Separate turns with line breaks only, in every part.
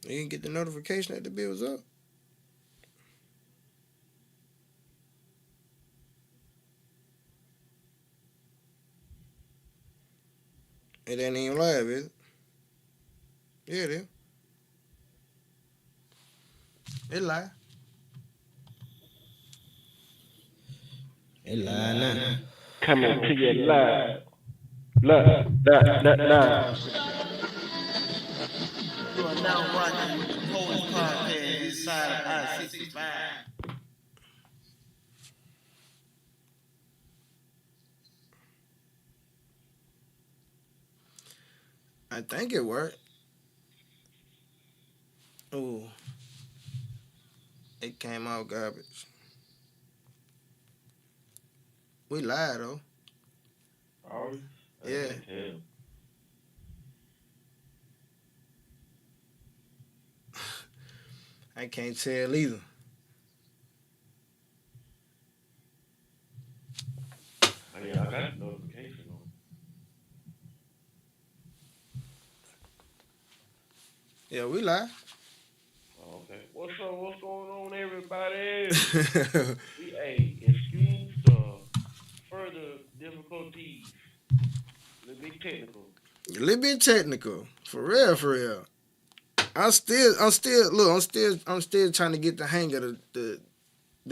You didn't get the notification that the bill was up. It ain't even live, is it? Yeah, it is. It live. It live now.
Coming to you live. Live.
You are now rocking with the coldest podcast this side of I-65.
I think it worked. Ooh, it came out garbage. We lied though.
Oh, I
Yeah.
can't tell.
I can't tell either.
Oh, yeah, I got the notification on.
Yeah, we lied.
Oh, okay. What's up? What's going on, everybody? Excuse the further difficulties. A little bit technical.
A little bit technical. For real, for real. I'm still trying to get the hang of the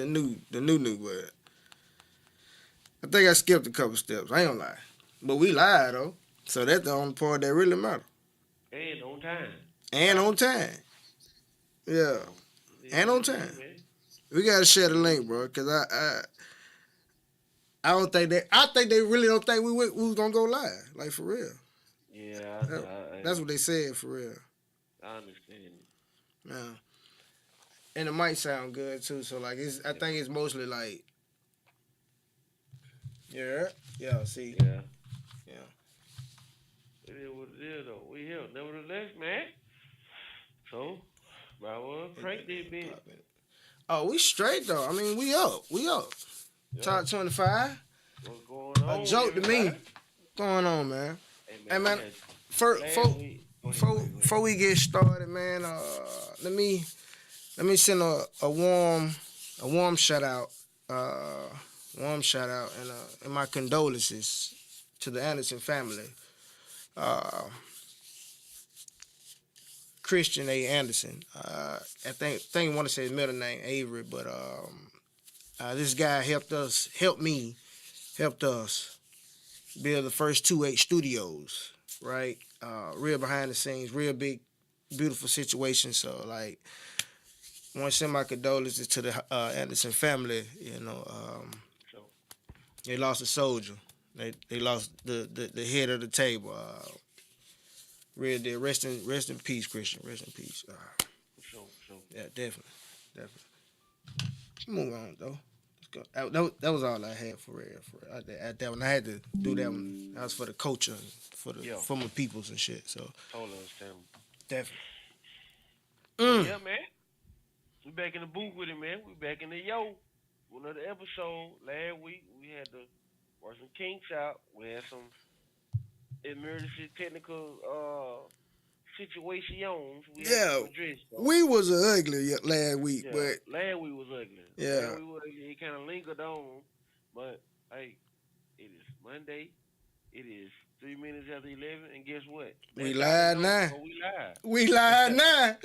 new, but I think I skipped a couple steps. I ain't gonna lie. But we lied though. So that's the only part that really matter.
And on time.
And on time. Yeah.
So,
And on
what it is,
time.
man.
We gotta share the link, bro, cause I don't think they really don't think we was gonna go live, like for real.
Yeah,
That, that's what they said for real.
I understand.
Yeah. And it might sound good too. So like I think it's mostly like yeah. See,
Yeah.
yeah.
It is what it is, though. We here. Nevertheless, man. So, well, crank that bitch.
Oh, we straight though. I mean, we up. We up.
Yeah.
Top 25.
What's going
A
on?
joke to me.
Everybody?
What's going on, man? Hey, man.
we had
First,
last week. Go ahead, go ahead.
before we get started, man, let me send a warm shout out, and my condolences to the Anderson family. Uh, Christian A. Anderson. I think I want to say his middle name Avery, but this guy helped us build the first 2H studios, right? Real behind the scenes, real big, beautiful situation. So like, I want to send my condolences to the Anderson family.
So,
They lost a soldier. They lost the head of the table. Real deal. Rest in peace, Christian. Rest in peace.
so.
Yeah, definitely. Move on though. Let's go. That was all I had for real. That one, I had to do that one. That was for the culture,
Yeah,
for my peoples and shit. So
totally understand.
definitely.
But
Mm.
yeah, man. We back in the booth with it, man. We back in the yo. Another episode. Last week, we had to work some kinks out. We had some emergency technical situations we had
Yeah,
to address. So,
we was ugly last week,
yeah,
but
last week was ugly.
yeah,
It kind of lingered on. But, hey, it is Monday. It is 3 minutes after 11. And guess what?
we
That's how we
lied
know.
now.
So we lied.
We lied now.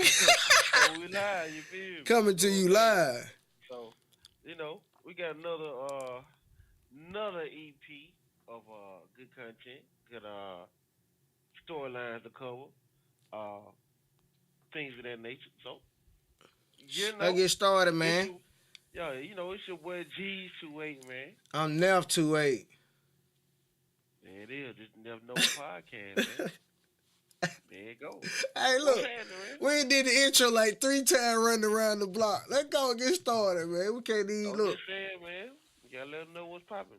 So we lied. You feel me?
Coming to
You know
you
what I'm saying?
live.
So, we got another EP of good content, good storylines to cover, uh things of that nature. So,
Let's get started,
it's
man.
it's your boy G's 28, man.
I'm Neff 28.
There it is. Just never know podcast, man. There it go.
Hey,
What's
look,
happening, man?
we did the intro like 3 times running around the block. Let's go and get started, man. We can't even
I'm
look.
just saying, man. You gotta let them know what's popping.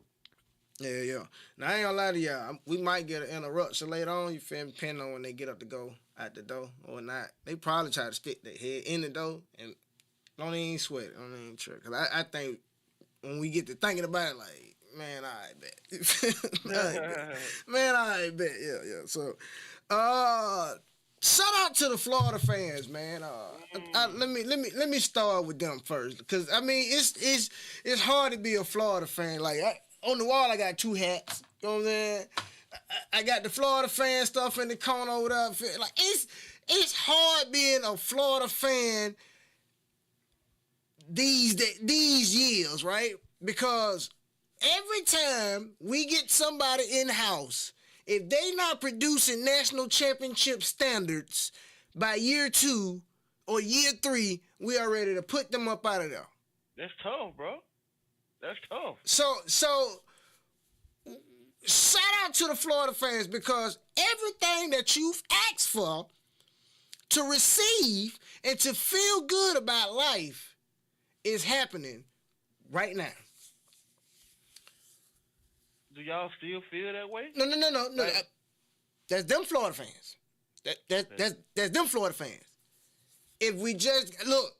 Yeah. Now I ain't gonna lie to y'all. We might get an interruption later on. You feel me? Depending on when they get up to go out the door or not. They probably try to stick their head in the door and don't even sweat it. Don't even trip. Cause I think when we get to thinking about it, like, man, I bet. Man, I bet. Yeah. So, uh, shout out to the Florida fans, man. Let me start with them first, because I mean it's hard to be a Florida fan. Like on the wall, I got 2 hats. You know what I'm saying? I got the Florida fan stuff in the corner over there. Like it's hard being a Florida fan these years, right? Because every time we get somebody in house, if they not producing national championship standards by year 2 or year 3, we are ready to put them up out of there.
That's tough, bro. That's tough.
So shout out to the Florida fans, because everything that you've asked for to receive and to feel good about life is happening right now.
Do y'all still feel that way?
No. That's them Florida fans. That's them Florida fans. If we just look,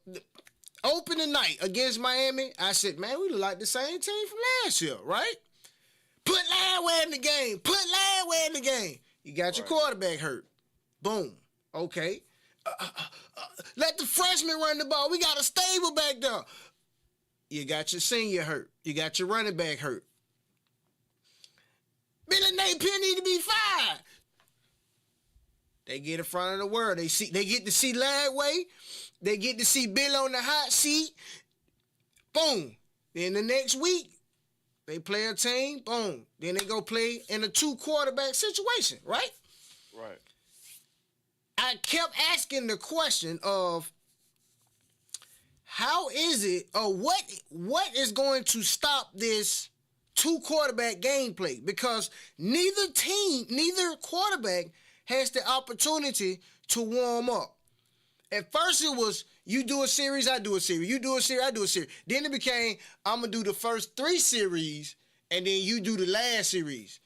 opening night against Miami, I said, man, we look like the same team from last year, right? Put Landwehr in the game. Put Landwehr in the game. You got your quarterback hurt. Boom. Okay. Let the freshmen run the ball. We got a stable back there. You got your senior hurt. You got your running back hurt. Billy Napier need to be fired. They get in front of the world. They get to see Landwehr. They get to see Bill on the hot seat. Boom. Then the next week, they play a team. Boom. Then they go play in a 2-quarterback situation, right?
Right.
I kept asking the question of how is it, or what is going to stop this 2-quarterback gameplay? Because neither quarterback has the opportunity to warm up. At first it was, you do a series, I do a series. You do a series, I do a series. Then it became, I'm going to do the first 3 series, and then you do the last series.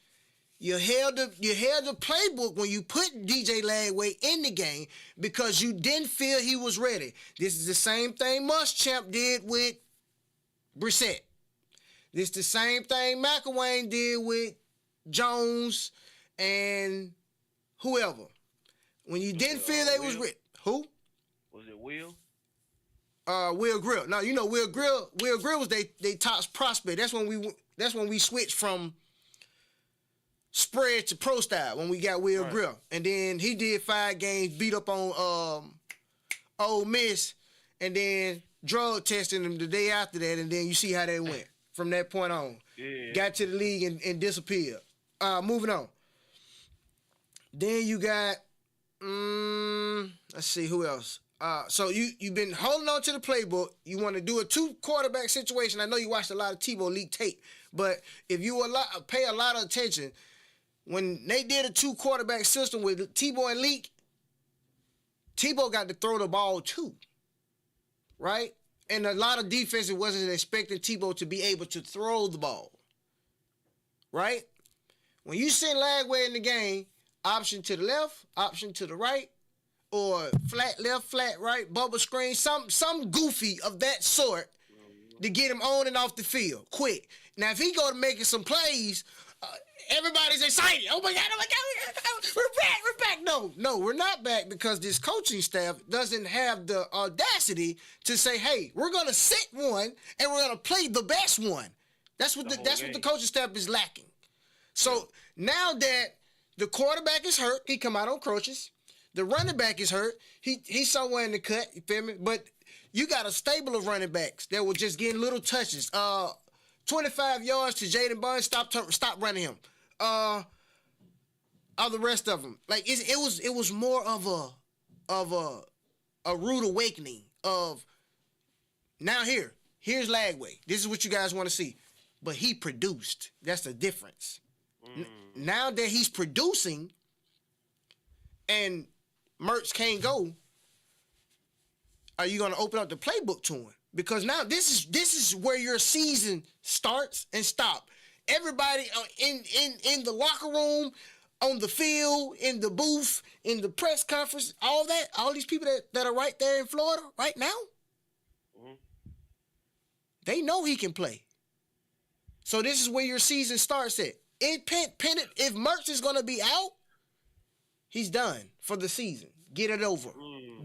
You held the playbook when you put DJ Landwehr in the game because you didn't feel he was ready. This is the same thing Muschamp did with Brissett. This is the same thing McElwain did with Jones and whoever. When you didn't feel they was ready. Who?
Was it Will?
Will Grill. Now you know Will Grill was they top prospect. That's when we switched from spread to pro style when we got Will Grill. And then he did 5 games, beat up on Ole Miss, and then drug testing him the day after that, and then you see how they went from that point on.
Yeah.
Got to the league and disappeared. Moving on. Then you got let's see who else. So you've been holding on to the playbook. You want to do a 2-quarterback situation. I know you watched a lot of Tebow Leak tape, but if you pay a lot of attention, when they did a 2-quarterback system with Tebow and Leak, Tebow got to throw the ball too, right? And a lot of defenses wasn't expecting Tebow to be able to throw the ball, right? When you send Landwehr in the game, option to the left, option to the right, or flat left, flat right, bubble screen, some goofy of that sort to get him on and off the field quick. Now, if he go to making some plays, everybody's excited. Oh my God, we're back. No, we're not back because this coaching staff doesn't have the audacity to say, hey, we're going to sit one and we're going to play the best one. That's what the coaching staff is lacking. So now that the quarterback is hurt, he come out on crutches. The running back is hurt. He's somewhere in the cut, you feel me? But you got a stable of running backs that were just getting little touches. 25 yards to Jaden Barnes, stop running him. All the rest of them. Like it was more of a rude awakening of now here's Landwehr. This is what you guys want to see. But he produced. That's the difference. Now that he's producing and Mertz can't go, are you going to open up the playbook to him? Because now this is where your season starts and stops. Everybody in the locker room, on the field, in the booth, in the press conference, all these people that are right there in Florida right now, they know he can play. So this is where your season starts at. If Mertz is going to be out, he's done for the season. Get it over.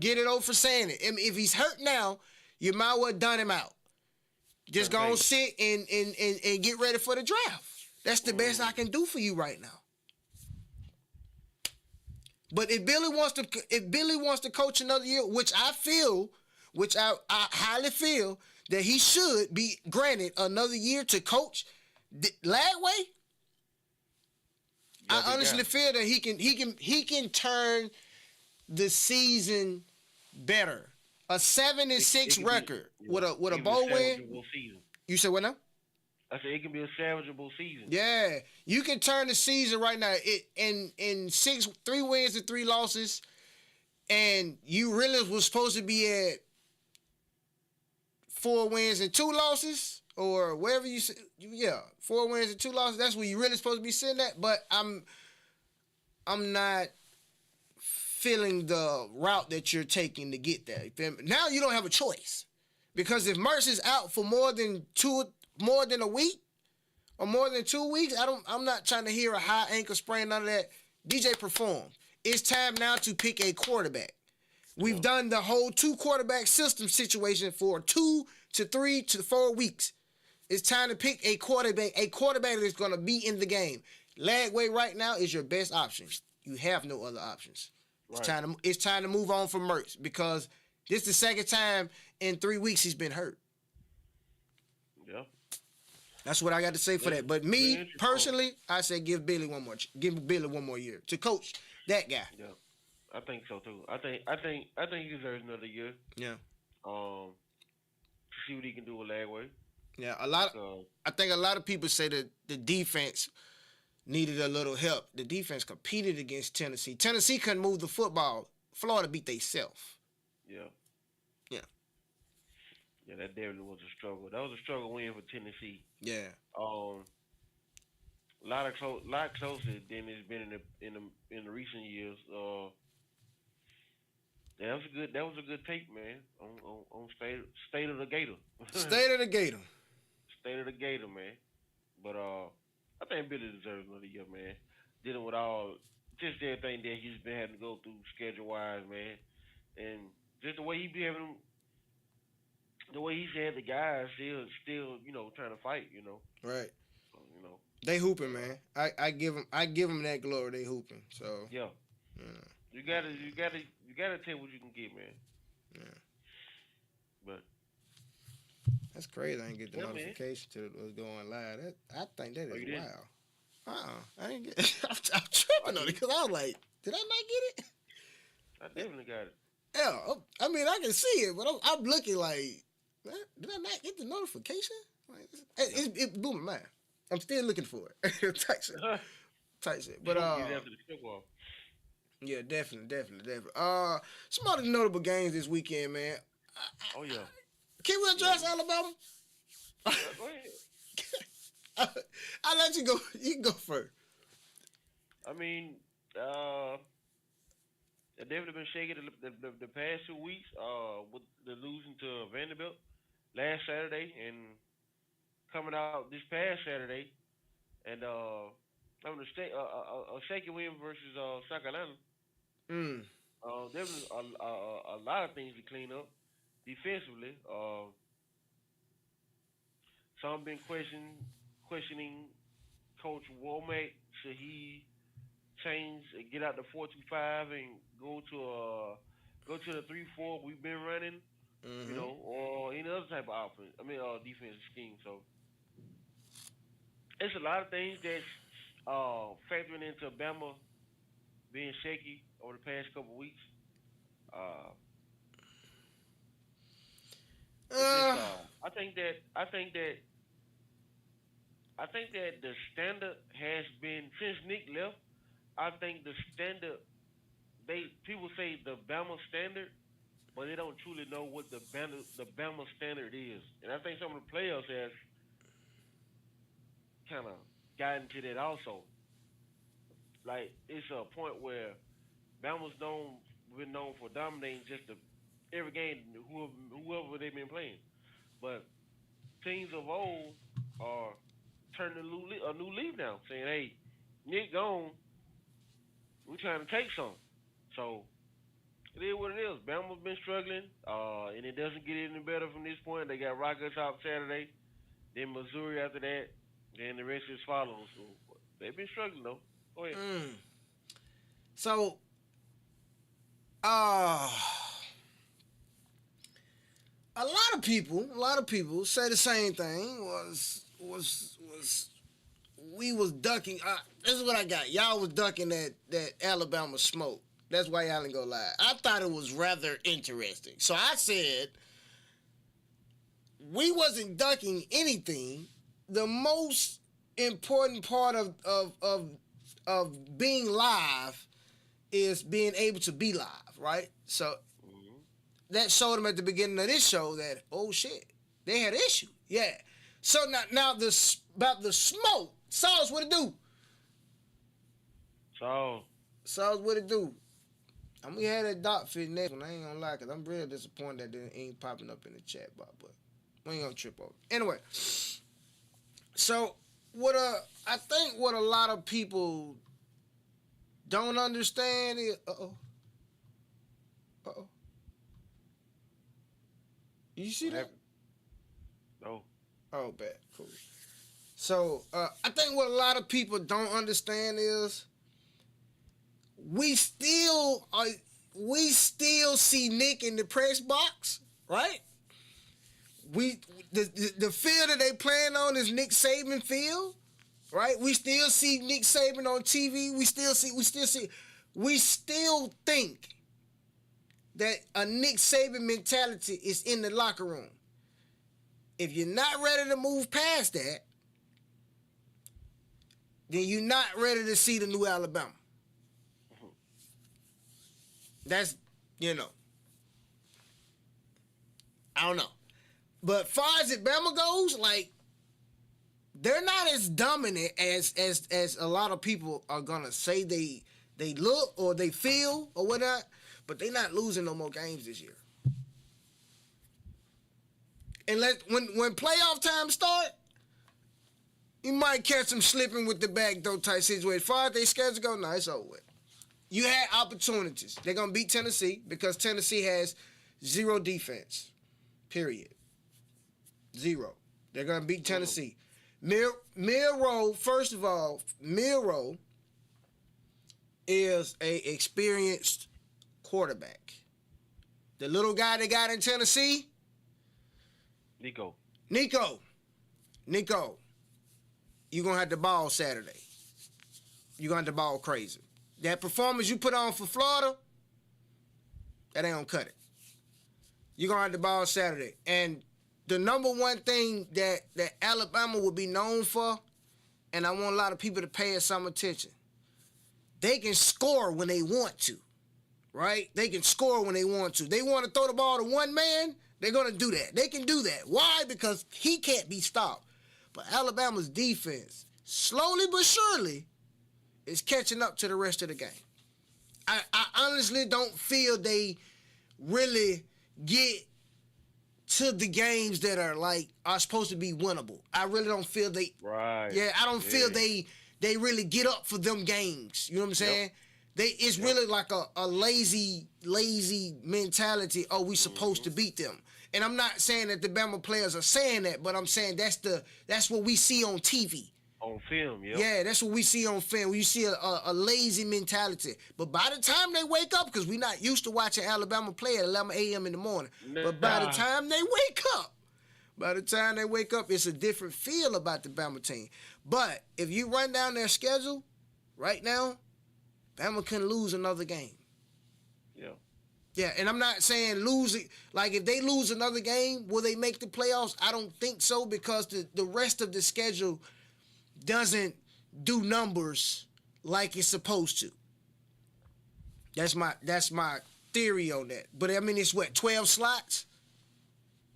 Get it over for saying it. If he's hurt now, you might well done him out. Just go and sit and get ready for the draft. That's the best I can do for you right now. But if Billy wants to coach another year, which I highly feel that he should be granted another year to coach Lagway, I honestly feel that he can turn the season better. A 7-6 record with a bowl win. You said what now?
I said it can be a salvageable season.
Yeah, you can turn the season right now. In 3 wins and 3 losses, and you really was supposed to be at 4 wins and 2 losses, or wherever you said. Yeah, 4 wins and 2 losses. That's where you really supposed to be sitting at. But I'm not feeling the route that you're taking to get there. Now you don't have a choice, because if Mertz is out for more than a week or more than 2 weeks, I'm not trying to hear a high ankle sprain, none of that. DJ performed. It's time now to pick a quarterback. We've done the whole 2 quarterback system situation for 2 to 3 to 4 weeks. It's time to pick a quarterback that's going to be in the game. Lagway right now is your best option. You have no other options. Right. It's time to move on from Mertz, because this is the second time in 3 weeks he's been hurt.
Yeah.
That's what I got to say for that. But me personally, I say give Billy one more year to coach that guy.
Yeah, I think so too. I think he deserves another year.
Yeah.
To see what he can do with Lagway.
Yeah, I think a lot of people say that the defense needed a little help. The defense competed against Tennessee. Tennessee couldn't move the football. Florida beat themselves.
Yeah.
Yeah.
Yeah, that definitely was a struggle. That was a struggle win for Tennessee.
Yeah.
A lot closer than it's been in the recent years. That was a good take, man. On state of the Gator.
State of the Gator.
State of the Gator, man. But I think Billy deserves another year, man. Dealing with just everything that he's been having to go through schedule wise, man, and just the way he be having. The way he's had the guys still, trying to fight,
Right.
So,
they hooping, man. I give them that glory. They hooping. So
yeah. You gotta take what you can get, man.
Yeah.
But
that's crazy. I didn't get the notification till it was going live. I think that is wild. I didn't get. I'm tripping on it because I was like, did I not get it?
I definitely got it.
Yeah. I mean, I can see it, but I'm looking like. Did I not get the notification? Like, it blew my mind. I'm still looking for it. Tight shit. But yeah, definitely. Some other notable games this weekend, man.
Oh yeah.
Can we address Alabama?
Go ahead.
I'll let you go. You can go first.
I mean, they've definitely been shaking the past 2 weeks with the losing to Vanderbilt last Saturday and coming out this past Saturday and having a shaky win versus South Carolina. There was a lot of things to clean up defensively. Some been questioning Coach Womack. Should he change, get out the 4-2-5 and go to the 3-4 we've been running, or any other type of offense. Defensive scheme. So it's a lot of things that's factoring into Bama being shaky over the past couple weeks. I think that the standard has been since Nick left. I think the standard, people say the Bama standard, but they don't truly know what the Bama standard is. And I think some of the players have kind of gotten to that also. Like, it's a point where Bama's been known for dominating just every game, whoever they've been playing. But teams of old are turning a new leaf now, saying, hey, Nick gone, we're trying to take some. So It is what it is. Bama's been struggling, and it doesn't get any better from this point. They got Rocket Top Saturday, then Missouri after that, then the rest is follows. So they've been struggling though. Go ahead.
So, a lot of people say the same thing. Was we was ducking. This is what I got. Y'all was ducking that Alabama smoke. That's why y'all didn't go live. I thought it was rather interesting. So I said we wasn't ducking anything. The most important part of being live is being able to be live, right? So that showed them at the beginning of this show that, oh shit, they had an issue. Yeah. So now this about the smoke. Sauce, what it do? Sauce, what it do? I'm gonna have that dot fit next one. I ain't gonna lie, cause I'm real disappointed that it ain't popping up in the chat box, but we ain't gonna trip over. Anyway, so I think what a lot of people don't understand is You see that?
No.
Oh, bad. Cool. So, I think what a lot of people don't understand is we still see Nick in the press box, right? The field that they playing on is Nick Saban field, right? We still see Nick Saban on TV. We still think that a Nick Saban mentality is in the locker room. If you're not ready to move past that, then you're not ready to see the new Alabama. That's, I don't know. But far as Bama goes, like, they're not as dominant as a lot of people are gonna say they look or they feel or whatnot, but they're not losing no more games this year. And when playoff time start, you might catch them slipping with the backdoor type situation. As far as they schedule go, no, it's over with. You had opportunities. They're going to beat Tennessee because Tennessee has zero defense, period. Zero. They're going to beat Tennessee. Milroe, first of all, Milroe is a experienced quarterback. The little guy they got in Tennessee,
Nico,
you're going to have the ball Saturday. You're going to have the ball crazy. That performance you put on for Florida, that ain't going to cut it. You're going to have the ball Saturday. And the number one thing that Alabama will be known for, and I want a lot of people to pay it some attention, they can score when they want to, right? They can score when they want to. They want to throw the ball to one man, they're going to do that. They can do that. Why? Because he can't be stopped. But Alabama's defense, slowly but surely, is catching up to the rest of the game. I honestly don't feel they really get to the games that are supposed to be winnable. I really don't feel they.
Right.
Yeah, I don't feel they really get up for them games. You know what I'm saying? It's really like a lazy mentality. Oh, we supposed to beat them. And I'm not saying that the Bama players are saying that, but I'm saying that's what we see on TV.
On film,
Yeah, that's what we see on film. You see a lazy mentality. But by the time they wake up, because we're not used to watching Alabama play at 11 a.m. in the morning. But by the time they wake up, it's a different feel about the Bama team. But if you run down their schedule right now, Bama can lose another game.
Yeah.
Yeah, and I'm not saying losing. Like, if they lose another game, will they make the playoffs? I don't think so, because the rest of the schedule doesn't do numbers like it's supposed to. That's my theory on that. But I mean, it's what, 12 slots?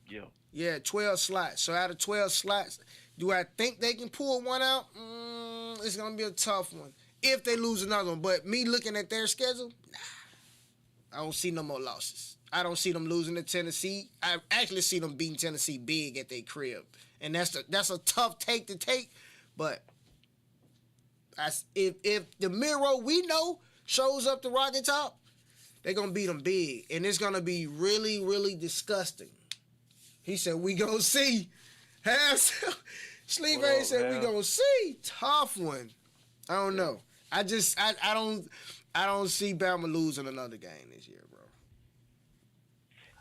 Yeah.
Yeah, 12 slots. So out of 12 slots, do I think they can pull one out? It's gonna be a tough one if they lose another one. But me looking at their schedule, I don't see no more losses. I don't see them losing to Tennessee. I actually see them beating Tennessee big at their crib, and that's a tough take to take. But if the Miro we know shows up to Rocket Top, They're gonna beat them big, and it's gonna be really, really disgusting. He said, "We gonna see." Sleep
What
Ray
up,
said, "We
Hal?
gonna see." Tough one. I don't know. I don't see Bama losing another game this year, bro.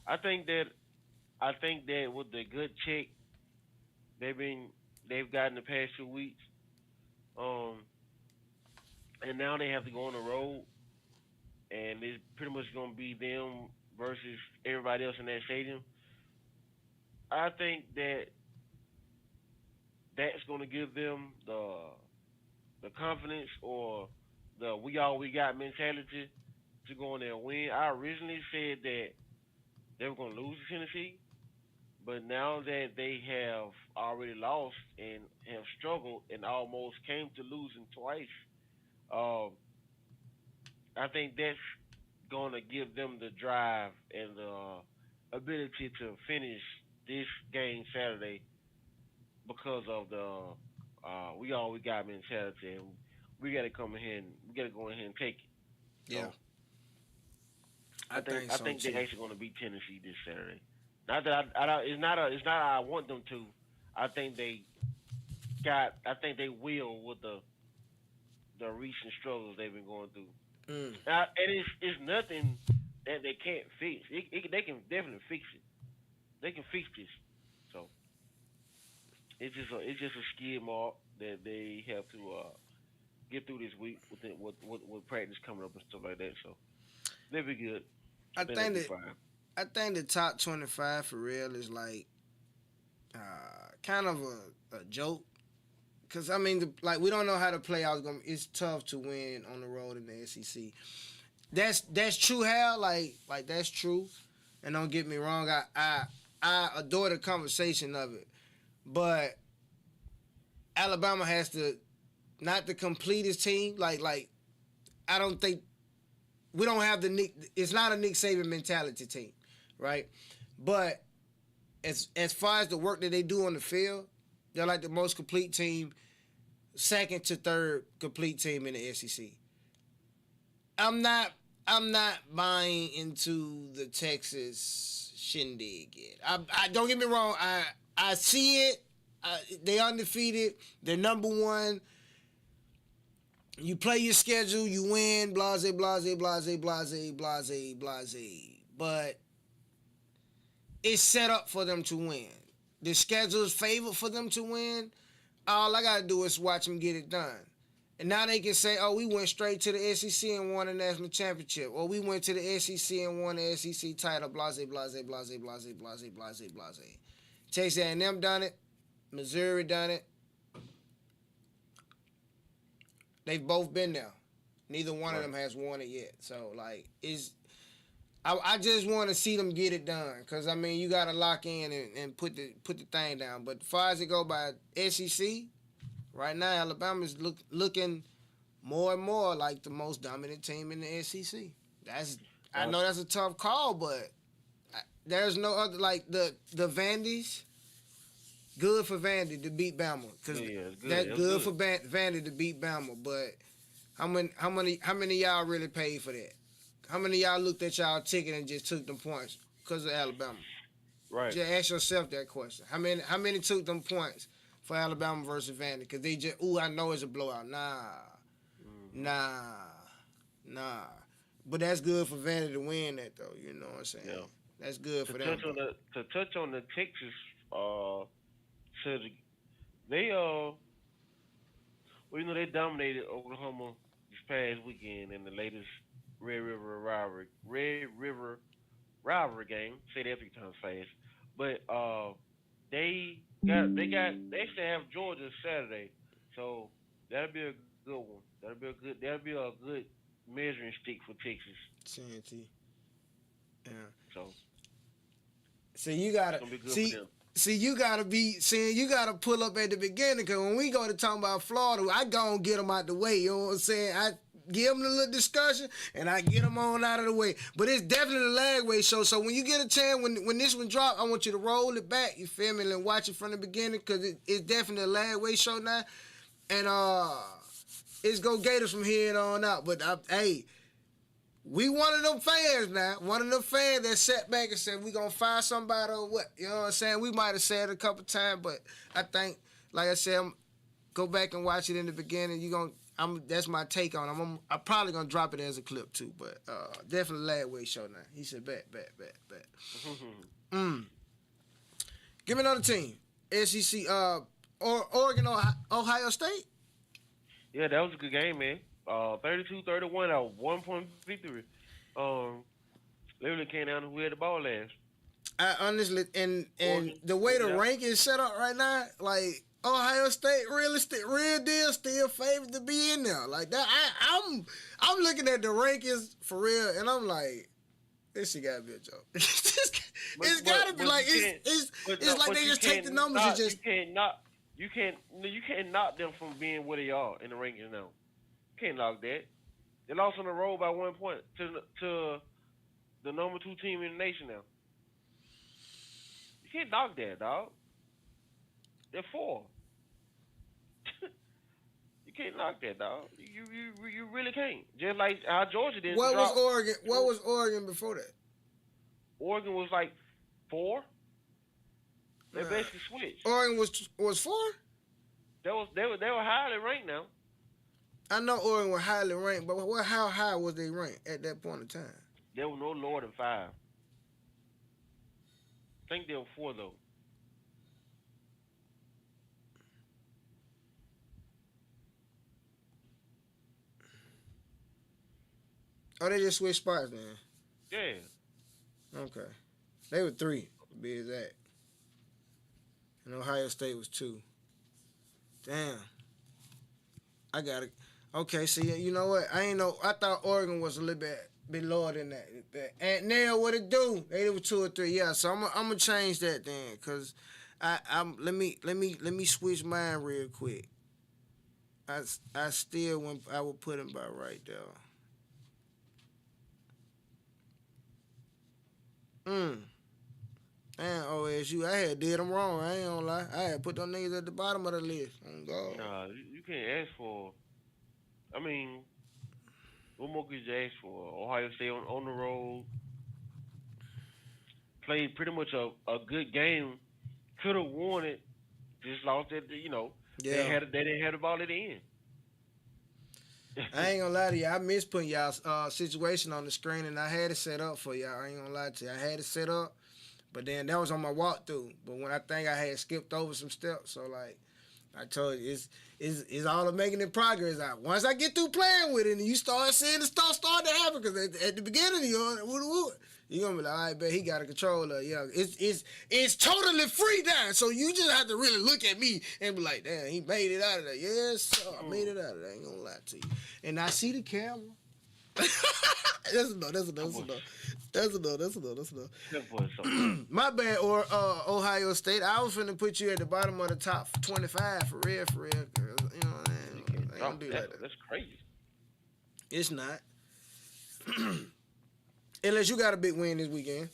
I think that with the good check they've gotten the past 2 weeks, um, and now they have to go on the road, and it's pretty much gonna be them versus everybody else in that stadium. I think that's gonna give them the confidence or the we all we got mentality to go in there and win. I originally said that they were gonna lose to Tennessee, but now that they have already lost and have struggled and almost came to losing twice, um, I think that's gonna give them the drive and the ability to finish this game Saturday because of the we all we got mentality and we gotta come in here and we gotta go in here and take it.
Yeah,
So
I
I
so
think
too.
they're actually gonna beat Tennessee this Saturday. Not that I don't, it's not how I want them to. I think I think they will with the recent struggles they've been going through.
Mm.
And it's nothing that they can't fix. They can definitely fix it. They can fix this. So it's just a skid mark that they have to get through this week with practice coming up and stuff like that. So they'll be good.
I
They'll
think
be
that
fine.
I think the top 25 for real is like kind of a joke. Cause I mean, like we don't know how the playoffs going. It's tough to win on the road in the SEC. That's true, Hal. Like that's true. And don't get me wrong, I adore the conversation of it, but Alabama has to not the completest team. Like I don't think we don't have the Nick. It's not a Nick Saban mentality team, right? But as far as the work that they do on the field, they're like the most complete team, second to third complete team in the SEC. I'm not I'm not buying into the Texas shindig yet. I don't get me wrong. I see it. They undefeated. They're number one. You play your schedule. You win. Blase, blase, blase, blase, blase, blase. But it's set up for them to win. The schedule is favored for them to win. All I gotta do is watch them get it done. And now they can say, oh, we went straight to the SEC and won a national championship. Or we went to the SEC and won the SEC title. Blase, blase, blase, blase, blase, blase, blase. Texas A&M done it. Missouri done it. They've both been there. Neither one of them has won it yet. So, like, I just want to see them get it done. Because, I mean, you got to lock in and put the thing down. But as far as it go by SEC, right now, Alabama's looking more and more like the most dominant team in the SEC. I know that's a tough call, but there's no other, like, the Vandy's. Good for Vandy to beat Bama, cause that's good for Vandy to beat Bama. But how many of y'all really paid for that? How many of y'all looked at y'all ticket and just took them points because of Alabama?
Right.
Just ask yourself that question. How many took them points for Alabama versus Vandy? Because they just I know it's a blowout. Nah. But that's good for Vandy to win that though. You know what I'm saying?
Yeah.
That's good for them.
To touch on the Texas. They they dominated Oklahoma this past weekend in the latest Red River rivalry game. Say that 3 times fast. But they actually have Georgia Saturday, so that'll be a good one. That'll be a good measuring stick for Texas.
Santee. Yeah.
So
you gotta you gotta pull up at the beginning, because when we go to talk about Florida, I go and get them out the way. You know what I'm saying? I give them a little discussion and I get them on out of the way. But it's definitely the Lagway show. So when you get a chance, when this one drop, I want you to roll it back. You feel me? And watch it from the beginning, because it's definitely a Lagway show now. And it's go Gators from here on out. But hey, we one of them fans now. One of them fans that sat back and said we gonna fire somebody or what? You know what I'm saying? We might have said it a couple times, but I think, like I said, go back and watch it in the beginning. That's my take on it. I'm probably gonna drop it as a clip too, but definitely Ladway show now. He said bet. Give me another team. SEC. Oregon, Ohio State.
Yeah, that was a good game, man. 32-31 out, 1 point victory. Literally came down to who had the ball last.
I honestly, and
Oregon,
the way the
yeah.
rank is set up right now, like Ohio State, real deal, still favored to be in there. Like that, I'm looking at the rankings for real, and I'm like, this shit gotta be a joke. It's gotta be like it's like they just take the numbers and just
you can't knock them from being where they are in the rankings now. You can't knock that. They lost on the road by 1 point to the number 2 team in the nation now. You can't knock that, dog. They're 4. You can't knock that, dog. You really can't. Just like how Georgia did.
What was Oregon? What was Oregon before that?
Oregon was like 4. They basically switched.
Oregon was 4.
They were highly ranked now.
I know Oregon was highly ranked, but how high was they ranked at that point in time?
They were no lower than 5. I think they were 4 though.
Oh, they just switched spots then.
Yeah.
Okay. They were 3, to be exact. And Ohio State was 2. Damn. I got it. Okay, see, you know what? I thought Oregon was a little bit lower than that. And now what it do? They were 2 or 3. Yeah, so I'm gonna change that then, cause let me switch mine real quick. I would put him about right there. Damn, OSU, I had did them wrong. I ain't gonna lie. I had put them niggas at the bottom of the list. Oh, God.
Nah, you can't ask for. I mean, what more could you ask for? Ohio State on the road. Played pretty much a good game. Could have won it. Just lost it,
Yeah.
They didn't have the ball at the end.
I ain't gonna lie to you. I miss putting y'all's situation on the screen, and I had it set up for y'all. I ain't gonna lie to you. I had it set up, but then that was on my walkthrough. But when I think I had skipped over some steps, so like I told you, it's all of making it progress. Once I get through playing with it, and you start seeing the stuff start to happen, because at the beginning you're gonna be like, all right, bet he got a controller. Yeah, it's totally free now. So you just have to really look at me and be like, damn, he made it out of there. Yes, sir, I made it out of there. I ain't gonna lie to you. And I see the camera. That's enough. My bad, or Ohio State. I was finna put you at the bottom of the top 25 for real. You know what I mean? I ain't gonna do that.
That's crazy.
It's not. Unless you got a big win this weekend.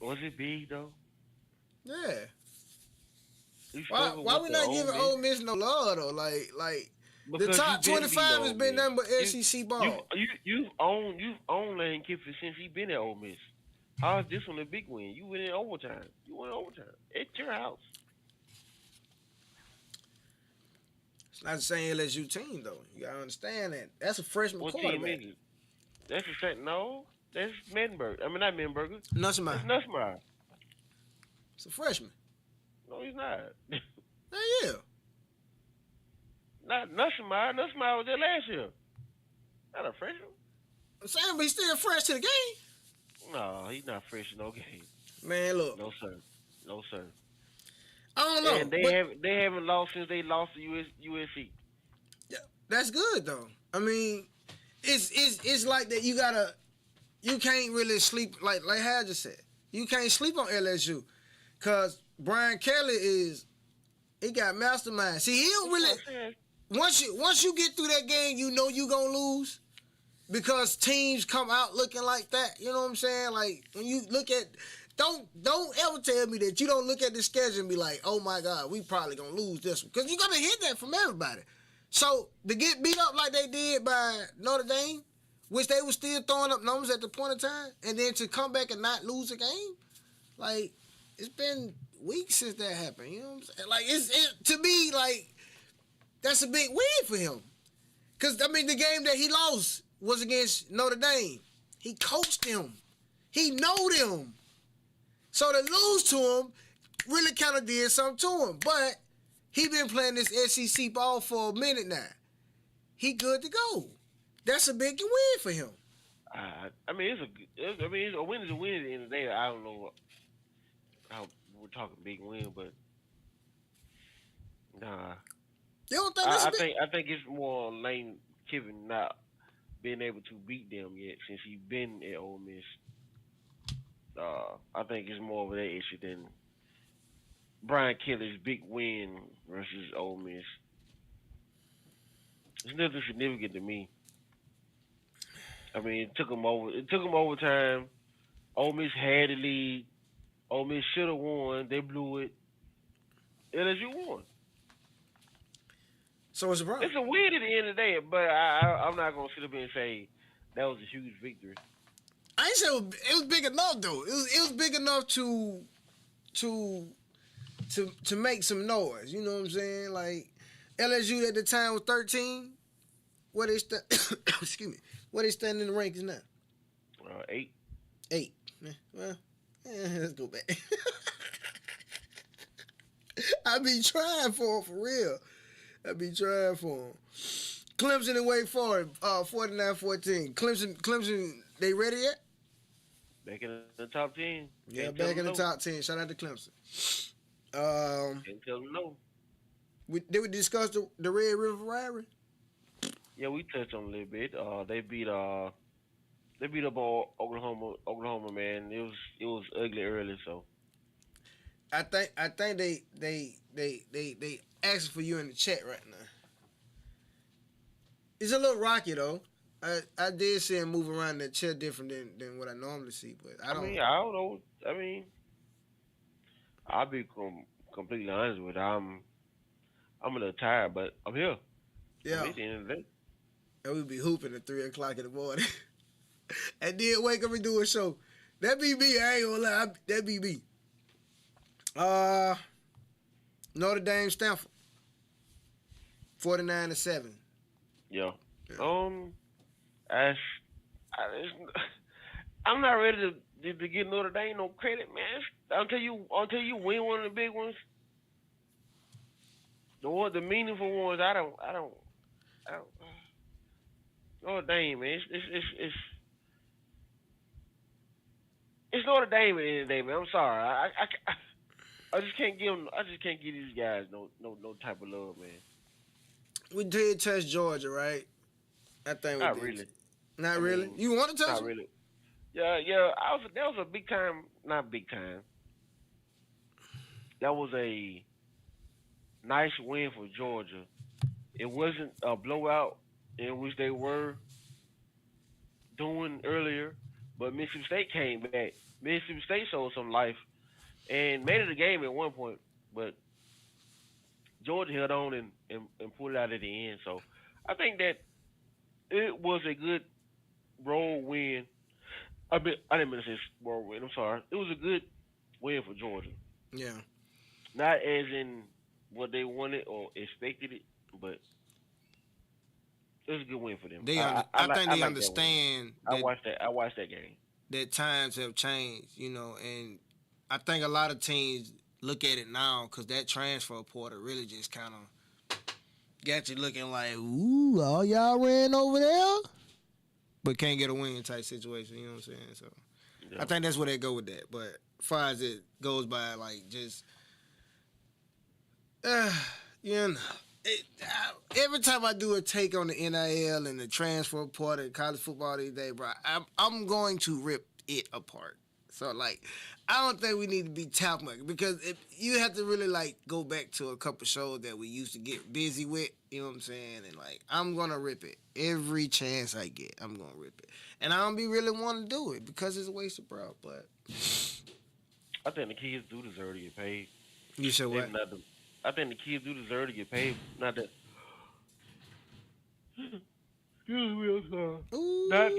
Was it big though?
Yeah.
You
Why
struggled
we
with
not
the
giving
Ole
Ole Miss no love though? Like the
Because
top
you been
25 has
Ole
been
Miss.
nothing but SEC ball.
You've owned Lane Kiffin since he been at Ole Miss. How is this one a big win? You went in overtime. At your house.
It's not the same LSU team though. You gotta understand that. That's a freshman
What
quarterback.
team is it? That's the second. No, that's Mettenberger. I mean, not Mettenberger.
Nussmeier.
That's Nussmeier.
It's a freshman.
No, he's not.
Yeah.
Not Nussmeier. Nussmeier was there last year. Not a freshman.
I'm saying, but he's still fresh to the game.
No, he's not fresh in no game.
Man, look.
No, sir.
I don't know.
And they haven't lost since they lost to USC.
Yeah, that's good though. I mean, it's like that. You can't really sleep like Hal just said. You can't sleep on LSU, cause Brian Kelly he got mastermind. See, he don't really. Once you get through that game, you know you gonna lose, because teams come out looking like that. You know what I'm saying? Like when you look at. Don't ever tell me that you don't look at the schedule and be like, oh my God, we probably gonna lose this one. Because you're gonna hit that from everybody. So to get beat up like they did by Notre Dame, which they were still throwing up numbers at the point of time, and then to come back and not lose a game, like it's been weeks since that happened. You know what I'm saying? Like to me like that's a big win for him. Cause I mean the game that he lost was against Notre Dame. He coached them. He know them. So to lose to him really kind of did something to him. But he been playing this SEC ball for a minute now. He good to go. That's a big win for him.
I mean, a win is a win at the end of the day. I don't know how we're talking big win, but nah.
You don't think that's a big...
I think it's more on Lane Kiffin not being able to beat them yet since he's been at Ole Miss. I think it's more of that issue than Brian Kelly's big win versus Ole Miss. It's nothing significant to me. I mean, it took them overtime. Ole Miss had the lead. Ole Miss should have won. They blew it. LSU won.
So it's a problem.
It's a win at the end of the day, but I'm not gonna sit up here and say that was a huge victory.
I ain't say it was big enough though. It was big enough to make some noise. You know what I'm saying? Like LSU at the time was 13. What they excuse me. What they stand in the rankings now?
8.
8. Well, let's go back. I be trying for real. I be trying for them. Clemson and Wake Forest, 49-14. Clemson, they ready yet?
Back in the top 10.
Yeah, back in the top 10. Shout out to Clemson.
Can't tell them no.
Did we discuss the Red River rivalry?
Yeah, we touched on it a little bit. They beat up Oklahoma, man. It was ugly early, so.
I think they asking for you in the chat right now. It's a little rocky though. I did see him move around that chair different than what I normally see, but I don't
know. I mean, I'll be completely honest with you. I'm a little tired, but I'm here.
Yeah.
At the end of the day.
And we be hooping at 3 o'clock in the morning. And then wake up and do a show. That be me, I ain't gonna lie. That be me. Notre Dame, Stanford. 49-7.
Yeah. I'm not ready to give Notre Dame no credit, man. Until you win one of the big ones, the meaningful ones. I don't. Notre Dame, man. It's Notre Dame at the end of the day, man. I'm sorry. I just can't give them. I just can't give these guys no type of love, man.
We did touch Georgia, right? I think we
not
did.
Really.
Not really. You want to touch?
Not
them?
really. Yeah. That was a big time. Not big time. That was a nice win for Georgia. It wasn't a blowout in which they were doing earlier, but Mississippi State came back. Mississippi State showed some life and made it a game at one point, but Georgia held on and pulled it out at the end. So I think that it was a good road win. I didn't mean to say road win. I'm sorry. It was a good win for Georgia.
Yeah.
Not as in what they wanted or expected it, but it was a good win for them.
I think they understand.
I watched that game.
That times have changed, you know, and I think a lot of teams look at it now because that transfer portal really just kind of got you looking like, ooh, all y'all ran over there, but can't get a win type situation. You know what I'm saying? So yeah. I think that's where they go with that. But as far as it goes by, like just, you know. Every time I do a take on the NIL and the transfer portal and college football these days, bro, I'm going to rip it apart. So, like, I don't think we need to be top much because you have to really, like, go back to a couple shows that we used to get busy with, you know what I'm saying? And, like, I'm going to rip it. Every chance I get, I'm going to rip it. And I don't be really wanting to do it because it's a waste of breath, but.
I think the kids do deserve to get paid.
You said what?
I think the kids do deserve to get paid. Not that Excuse me, I'm sorry.
Ooh,
Not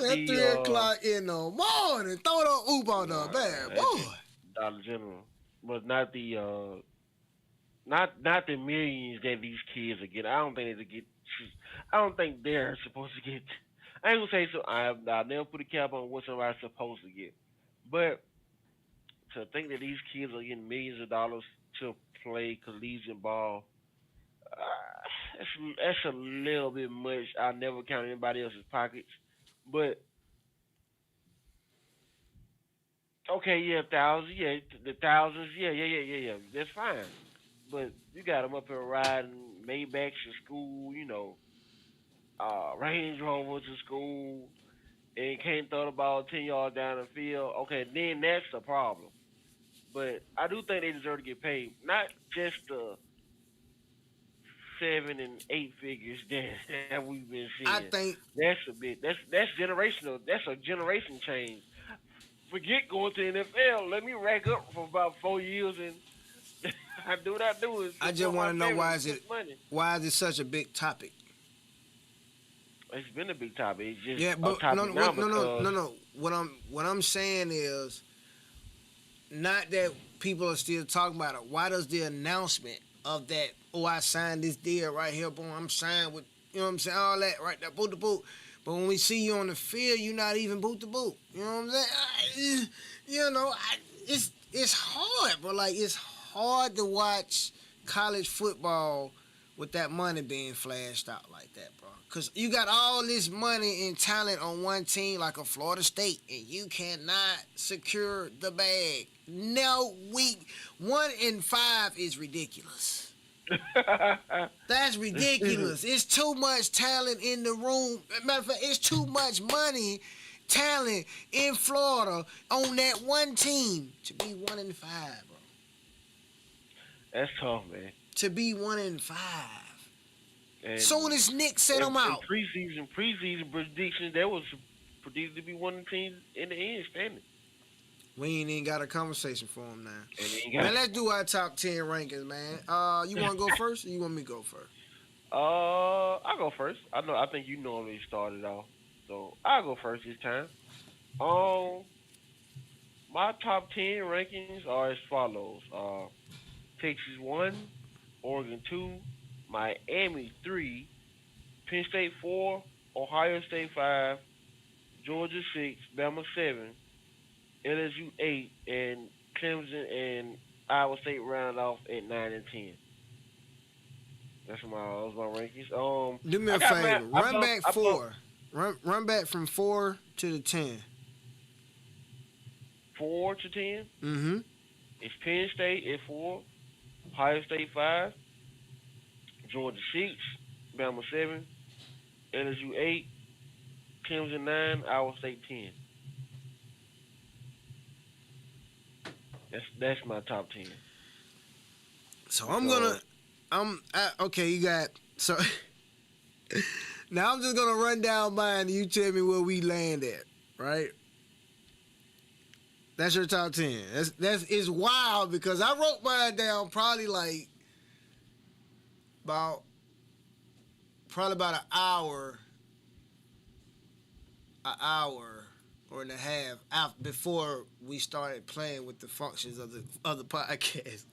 at
the
3 o'clock in the morning, throw the oop on the
nah,
bad
that's just
boy.
Dollar General, but not the not the millions that these kids are getting. I don't think they get. I don't think they're supposed to get. I ain't gonna say so. I never put a cap on what somebody's supposed to get, but to think that these kids are getting millions of dollars to play collegiate ball, that's a little bit much. I never count anybody else's pockets, but okay, yeah, thousands, yeah, the thousands, yeah. That's fine, but you got them up here riding Maybachs to school, Range Rover to school, and can't throw the ball 10 yards down the field. Okay, then that's the problem. But I do think they deserve to get paid, not just the 7 and 8 figures that we've been
I
seeing.
think
That's a bit. That's generational. That's a generation change. Forget going to the NFL. Let me rack up for about 4 years and I do what I do is
I just
support
want
my
to know
family, put money.
why is it such a big topic?
It's been a big topic. It's just
Yeah,
a
but no,
topic
no,
now
no, no,
because
no, no. What I'm saying is not that people are still talking about it. Why does the announcement of that? Oh, I signed this deal right here. Boom, I'm signed with. You know what I'm saying? All that right there, boot to boot. But when we see you on the field, you're not even boot to boot. You know what I'm saying? It's hard, bro. Like it's hard to watch college football with that money being flashed out like that, bro. Cause you got all this money and talent on one team like a Florida State, and you cannot secure the bag. No, 1 in 5 is ridiculous. That's ridiculous. It's too much talent in the room. Matter of fact, it's too much money, talent in Florida on that one team to be 1 in 5, bro.
that's tough, man.
To be 1 in 5.
And
Soon as Nick set
in
him out.
preseason predictions, there was predicted to be one of the teams in the end standing.
We ain't even got a conversation for him now.
And they ain't
Man,
got
let's do our top 10 rankings, man. You want to go first or you want me to go first?
I'll go first. I think you normally started off, so I'll go first this time. Um, my top 10 rankings are as follows: Texas 1, Oregon 2, Miami 3, Penn State 4, Ohio State 5, Georgia 6, Bama 7, LSU 8, and Clemson and Iowa State round off at 9 and 10. Those my rankings.
Do me
I
a
got
favor.
I
Run
bumped-
back
I bumped
4. Run back from 4 to the 10.
4 to 10.
Mm-hmm.
It's Penn State at 4, Ohio State 5, Georgia 6, Bama 7, LSU 8, Clemson 9, Iowa State 10. That's my top 10.
So okay, you got, so, now I'm just going to run down mine and you tell me where we land at, right? That's your top 10. It's wild because I wrote mine down probably about an hour or and a half out before we started playing with the functions of the other podcast.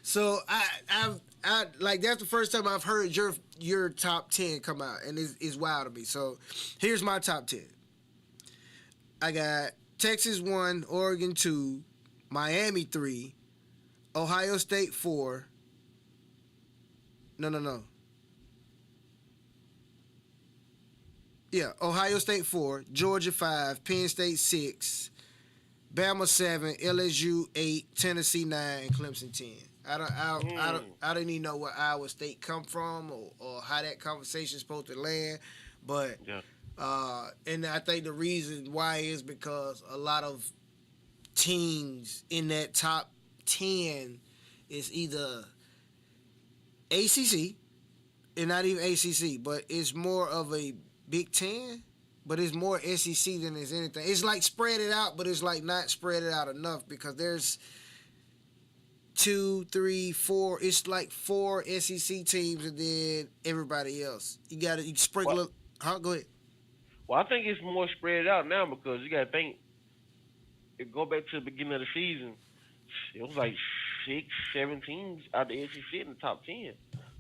So I like that's the first time I've heard your top 10 come out, and it's wild to me. So here's my top 10. I got Texas 1, Oregon 2, Miami 3, Ohio State 4. No. Yeah, Ohio State 4, Georgia 5, Penn State 6, Bama 7, LSU 8, Tennessee 9, and Clemson 10. I didn't even know where Iowa State come from or how that conversation's supposed to land, but
Yeah.
and I think the reason why is because a lot of teams in that top 10 is either ACC, and not even ACC, but it's more of a Big Ten, but it's more SEC than there's anything. It's like spread it out, but it's like not spread it out enough because there's 2, 3, 4. It's like 4 SEC teams and then everybody else. You sprinkle. Huh? Go ahead.
Well, I think it's more spread out now because you got to think. Go back to the beginning of the season, it was like 6, 7 teams out the SEC in the top 10.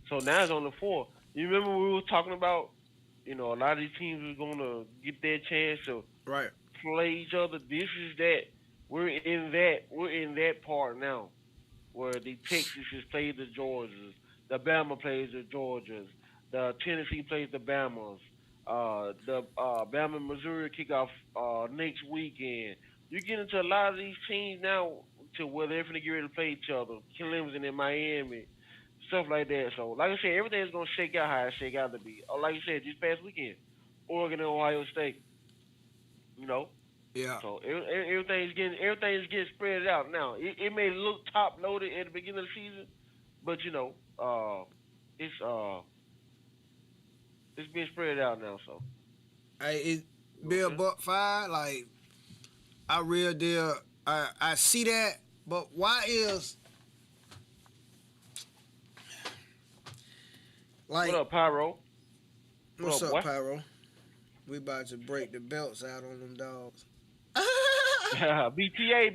So now it's on the four. You remember we were talking about, a lot of these teams are going to get their chance to
Right.
play each other. This is that. We're in that part now where the Texas plays the Georgias, the Bama plays the Georgias, the Tennessee plays the Bamas, the Bama Missouri kick off next weekend. You get into a lot of these teams now to where they're going to get ready to play each other. Clemson in Miami, stuff like that. So, like I said, everything's going to shake out how it shake out to be. Like you said, this past weekend, Oregon and Ohio State. You know,
Yeah.
so everything's getting spread out now. It may look top loaded at the beginning of the season, but it's it's being spread out now. So
Hey, it be a buck five. Like I real deal. I see that, but why is like
what up, Pyro?
what's
What
up,
up, boy?
Pyro? We about to break the belts out on them dogs.
BTA.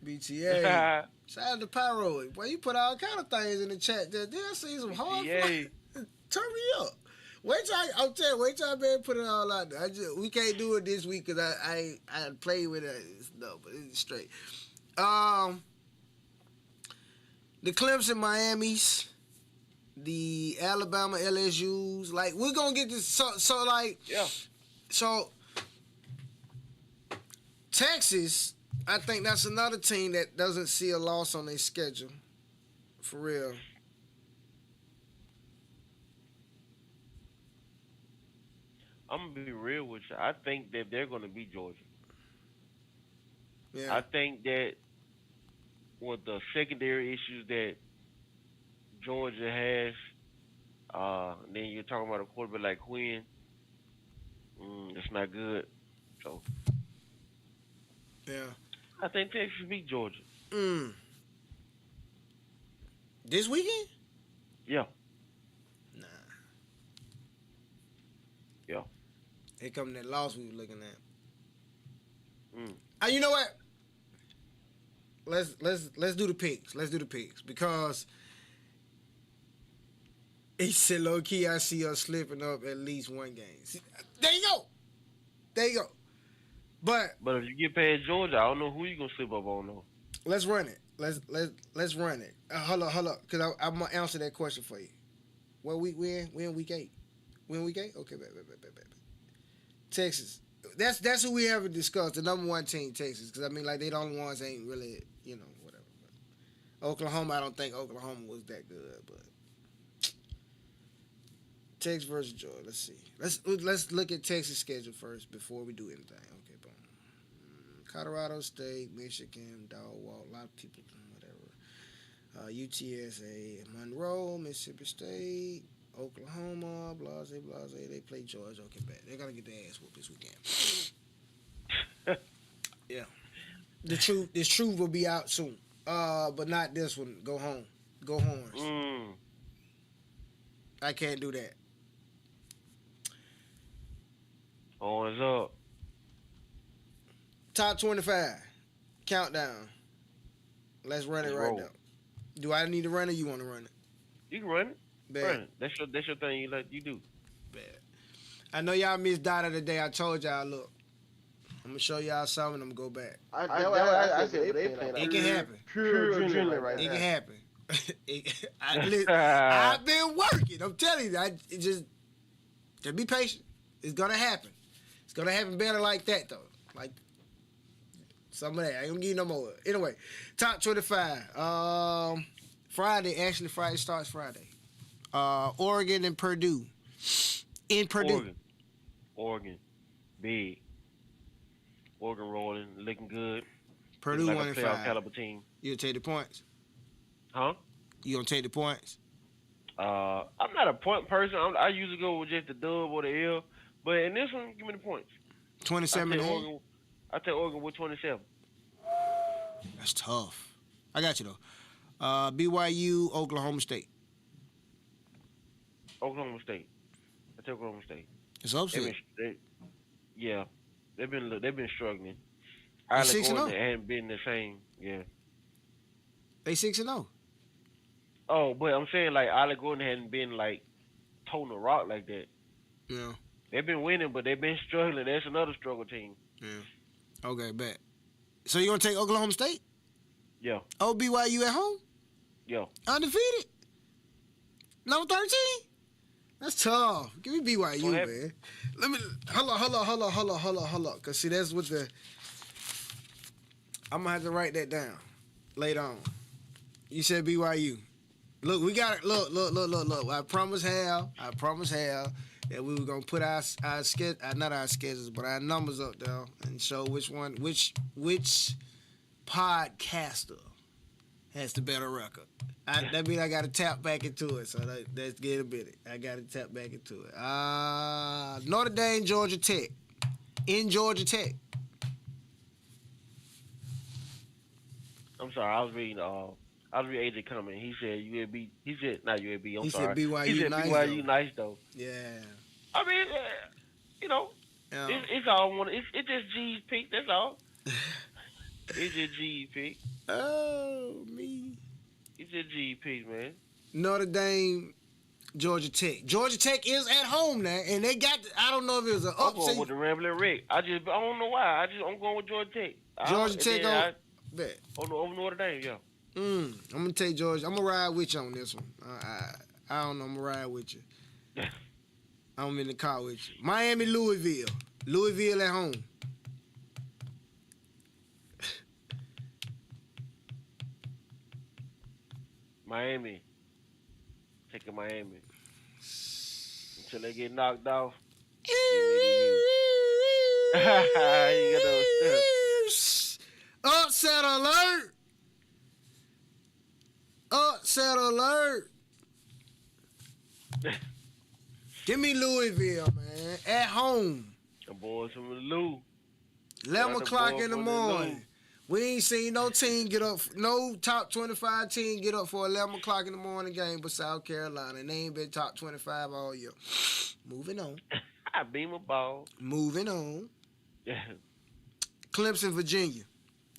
BTA. Shout out to Pyro. Boy, you put all kind of things in the chat. There see some hard.
BTA.
Turn me up. Wait till I better put it all out there. We can't do it this week because I played with it. No, but it's straight. The Clemson Miamis, the Alabama LSU's. Like we're gonna get this. So like
Yeah.
so Texas. I think that's another team that doesn't see a loss on their schedule. For real.
I'm gonna be real with you. I think that they're gonna beat Georgia.
Yeah.
I think that with the secondary issues that Georgia has, then you're talking about a quarterback like Quinn. It's not good. So
Yeah.
I think Texas beat Georgia.
This weekend?
Yeah.
Nah.
Yeah.
Here come that loss we were looking at.
Mm.
You know what? Let's do the picks. Let's do the picks because he said low key. I see us slipping up at least one game. See, there you go. But
But if you get past Georgia, I don't know who you gonna slip up on though.
let's run it. Let's run it. Hold up, because I'm gonna answer that question for you. What week we in? We in week 8. We in week 8? Okay, bet. Texas. That's who we haven't discussed. The number one team, Texas, because I mean, like they the only ones ain't really, whatever. But Oklahoma, I don't think Oklahoma was that good, but Texas versus Georgia. Let's see. Let's look at Texas' schedule first before we do anything. Okay, boom. Colorado State, Michigan, Dog Walk, a lot of people, whatever. UTSA, Monroe, Mississippi State, Oklahoma, blase. They play Georgia. Okay, bad. They're gonna get their ass whooped this weekend. Yeah. This truth will be out soon. But not this one. Go home. Go Horns. I can't do that.
Horns up.
Top 25. Countdown. Let's run it right
roll.
now. Do I need to run it? You want to run it?
You can run it.
Bad.
Run it. That's your thing. You do.
Bad. I know y'all missed Dot of the day. I told y'all, look, I'm gonna show y'all something. I'm gonna go back.
I said they playing
It can happen.
pure adrenaline right
It
now.
can happen. I've been working. I'm telling you, just be patient. It's gonna happen. It's gonna happen better like that though. Like some of that. I ain't gonna give you no more. Anyway, top 25. Friday starts Friday. Oregon and Purdue. In Purdue.
Oregon. Big. Oregon rolling, looking good.
Purdue
like
1
a
and
playoff
5.
caliber team.
You'll take the points.
Huh?
You gonna take the points?
I'm not a point person. I usually go with just the dub or the L. But in this one, give me the points.
27 and 8.
I take Oregon with 27.
That's tough. I got you though. BYU, Oklahoma State.
Oklahoma State. I take Oklahoma State.
It's
They've
upset.
been, yeah, they've been struggling.
They
Isla
6-0.
Gordon hadn't been the same. Yeah.
They 6-0.
Oh, but I'm saying like Isla Gordon hadn't been like toting the rock like that.
Yeah.
They've been winning, but they've been struggling. That's another struggle team.
Yeah. Okay, bet. So you gonna take Oklahoma State?
Yeah,
Oh, BYU at home?
yeah.
Undefeated? Number 13? That's tough. Give me BYU,
What happened?
man. Let me hold on. Cause see, that's what I'm gonna have to write that down later on. You said BYU. Look, we got it. Look. I promised Hal that we were gonna put our not our schedules, but our numbers up there and show which podcaster has the better record. That means I got to tap back into it. So let's get a minute. I got to tap back into it. Notre Dame, Georgia Tech. In Georgia Tech.
I'm sorry. I was reading AJ comment. He said UAB. He said not UAB. I'm
He
sorry.
said BYU
he said
nice,
BYU
though.
nice though.
Yeah.
I mean, you know,
Yeah.
it's all one. It's just G's pick. That's all. It's just G's pick.
Oh, me.
It's just G's pick, man.
Notre Dame, Georgia Tech. Georgia Tech is at home now, and they got. I don't know if it was an
I'm going
upset.
with the Rambling Rick. I don't know why. I'm going with Georgia Tech.
Georgia Tech on. Bet.
Over Notre Dame, yeah.
I'm gonna take Georgia. I'm gonna ride with you on this one. I don't know. I'm gonna ride with you. I'm in the car with you. Miami, Louisville. Louisville at home.
Miami. Taking Miami. Until they get knocked off. You got those
Upset alert! Upset alert! Give me Louisville, man. At home.
The boys from the Lou.
11
the
o'clock
boy
in the
from the
morning. We ain't seen no team get up, no top 25 team get up for 11 o'clock in the morning game but South Carolina. And they ain't been top 25 all year. Moving on.
I beam a ball.
Moving on.
Yeah.
Clemson, Virginia.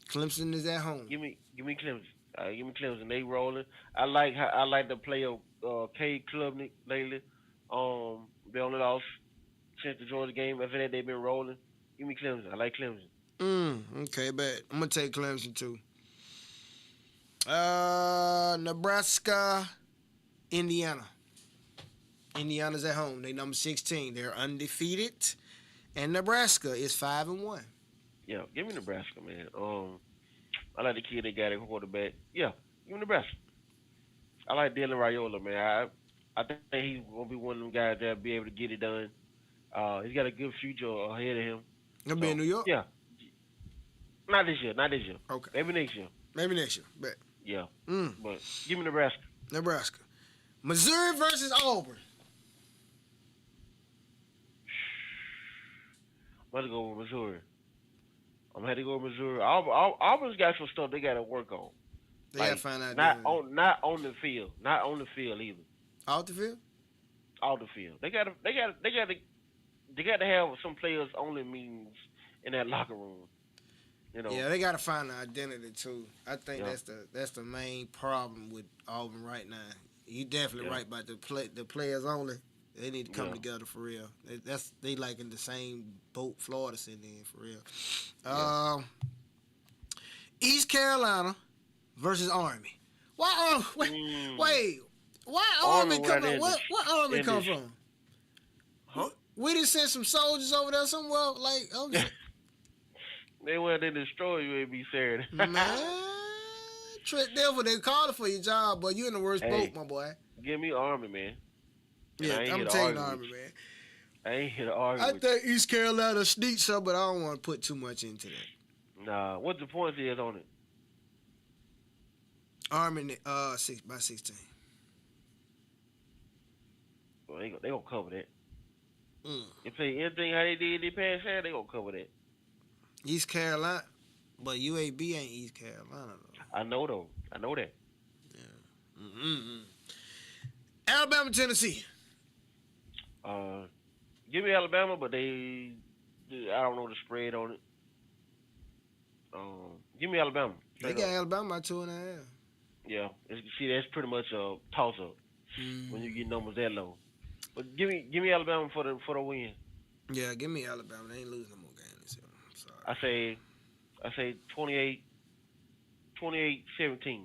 Clemson is at home.
Give me Clemson. Give me Clemson. They rolling. I like the play of Cade Klubnik lately. They only lost since the Georgia game. After that, they've been rolling. Give me Clemson. I like Clemson.
Okay, bet. I'm going to take Clemson, too. Nebraska, Indiana. Indiana's at home. They number 16. They're undefeated. And Nebraska is 5-1.
Yeah, give me Nebraska, man. I like the kid they got at quarterback. Yeah, give me Nebraska. I like Dylan Raiola, man. I think he's going to be one of them guys that'll be able to get it done. He's got a good future ahead of him.
Gonna be in New York?
Yeah. Not this year.
Okay.
Maybe next year.
Maybe next year. Bet.
Yeah. But give me Nebraska.
Nebraska. Missouri versus Auburn.
I'm going to go with Missouri. Auburn's got some stuff they got to work on.
They got to find out.
Not on the field. Not on the field either.
Out the field?
Out the field. They got to have some players only meetings in that locker room. You know.
Yeah, they got to find an identity too. I think
Yeah.
that's the main problem with Auburn right now. You definitely right about the players only. They need to come together for real. They like in the same boat Florida sitting in for real. East Carolina versus Army. Why? Wait. Why Army come from? What Army come from?
Huh?
We done sent some soldiers over there somewhere. Like,
They went to destroy you and be Saturday.
man, Trent Dilfer, they calling for your job, but you in the worst boat, my boy.
Give me Army, man.
Yeah, I'm taking Army, man.
I ain't here to argue.
I think East Carolina sneaks up, but I don't want to put too much into that.
Nah, what the points is on it?
Army, by 16.
Well, they gonna cover that. They play anything how they did this past Saturday, they gonna cover that.
East Carolina, but UAB ain't East Carolina though.
I know though. I know that.
Yeah. Alabama, Tennessee.
Give me Alabama, but I don't know the spread on it. Give me Alabama.
They
Straight
got
up.
Alabama by 2.5.
Yeah. See, that's pretty much a toss up when you get numbers that low. But give me Alabama for the win.
Yeah, give me Alabama. They ain't losing no more games this year. I'm sorry.
I say 28-17.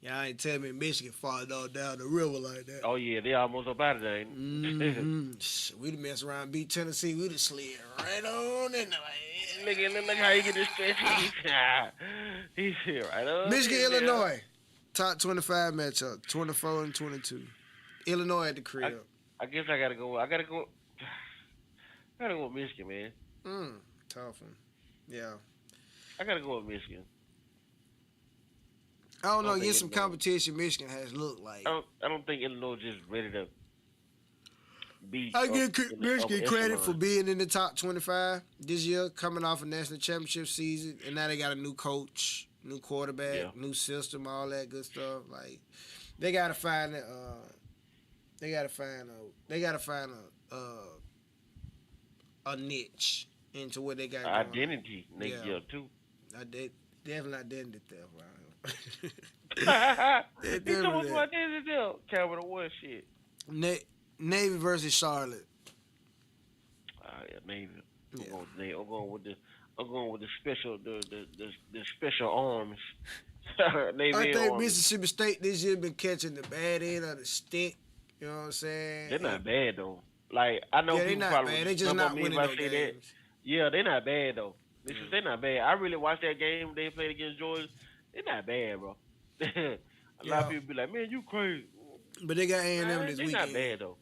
Y'all ain't tell me Michigan falling all down the river like that.
Oh yeah, they almost up out of there. Ain't they?
We'd have messed around, beat Tennessee. We'd have slid right on in there.
Look how you get this stretch. He's here, right?
Michigan, Illinois, top 25 matchup, 24-22. Illinois at the crib.
I guess I gotta go with Michigan, man.
Tough one. Yeah.
I gotta go with Michigan.
I don't know.
think
Get some
Illinois.
competition. Michigan has looked like.
I don't think Illinois just ready to beat.
I give
in the
Michigan
upper
credit
echelon.
for being in the top 25 this year, coming off a national championship season, and now they got a new coach, new quarterback,
Yeah.
new system, all that good stuff. Like they gotta find a niche into what they got going.
Identity next
Yeah.
year too.
They definitely identity theft around here.
He talking
definitely
about identity theft. Capital One shit.
Navy versus Charlotte.
Yeah, Navy.
Yeah.
I'm going with the special special arms. Navy
I think
arms.
Mississippi State this year been catching the bad end of the stick. You know what I'm saying?
They're not bad though. Like I know
Yeah, they
people
not
probably
bad.
would
They just
jump on
not
me
winning
if I
no
say that.
games.
Yeah, they're not bad though. They're not bad. I really watched that game they played against Georgia. They're not bad, bro. A lot of people be like, "Man, you crazy."
But they got A&M this
They're
weekend.
not bad though.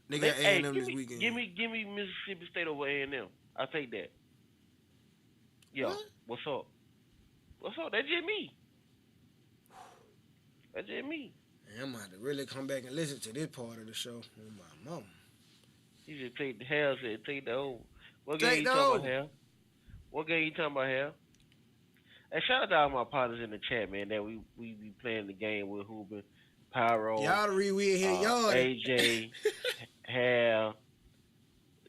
They got A&M this
give
weekend.
me Mississippi State over A&M. I'll take that. Yo,
What?
what's up? What's up? That's just me. That's just me.
Man, I'm gonna have to really come back and listen to this part of the show. Oh my mom.
You just take the hell, take the old. What
Take
game you
the
talking
O.
about, Hal? What game you talking about, Hal? Hey, shout out to all my partners in the chat, man. That we be playing the game with Hooper, Pyro,
Y'all the reason we in here, y'all.
AJ, Hal.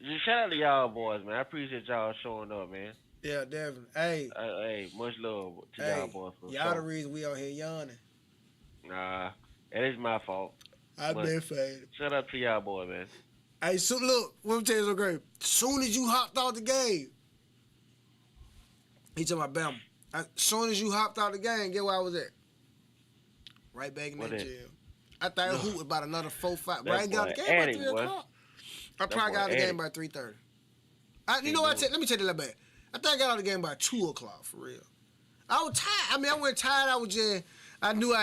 Just shout out to y'all boys, man. I appreciate y'all showing up, man.
Yeah, definitely. Hey,
Hey, much love to y'all boys. For
y'all the
sure.
reason we out here yawning.
Nah, that is my fault.
I've
But-
been faded.
Shout out to y'all boy, man.
Hey, so look, let me tell you something great. Soon as you hopped out the game, he talking about Bama. As soon as you hopped out the game, get where I was at? Right back in
What
that
at?
jail. I thought it was about another 4-5.
That
But I ain't got out the
boy
game by
addict,
3
boy.
o'clock. I
That
probably
boy
got out the game
addict.
by 3:30. You know what? Let me tell you that bad. I think I got out the game by 2 o'clock for real. I was tired. I mean, I wasn't tired. I was just. I knew what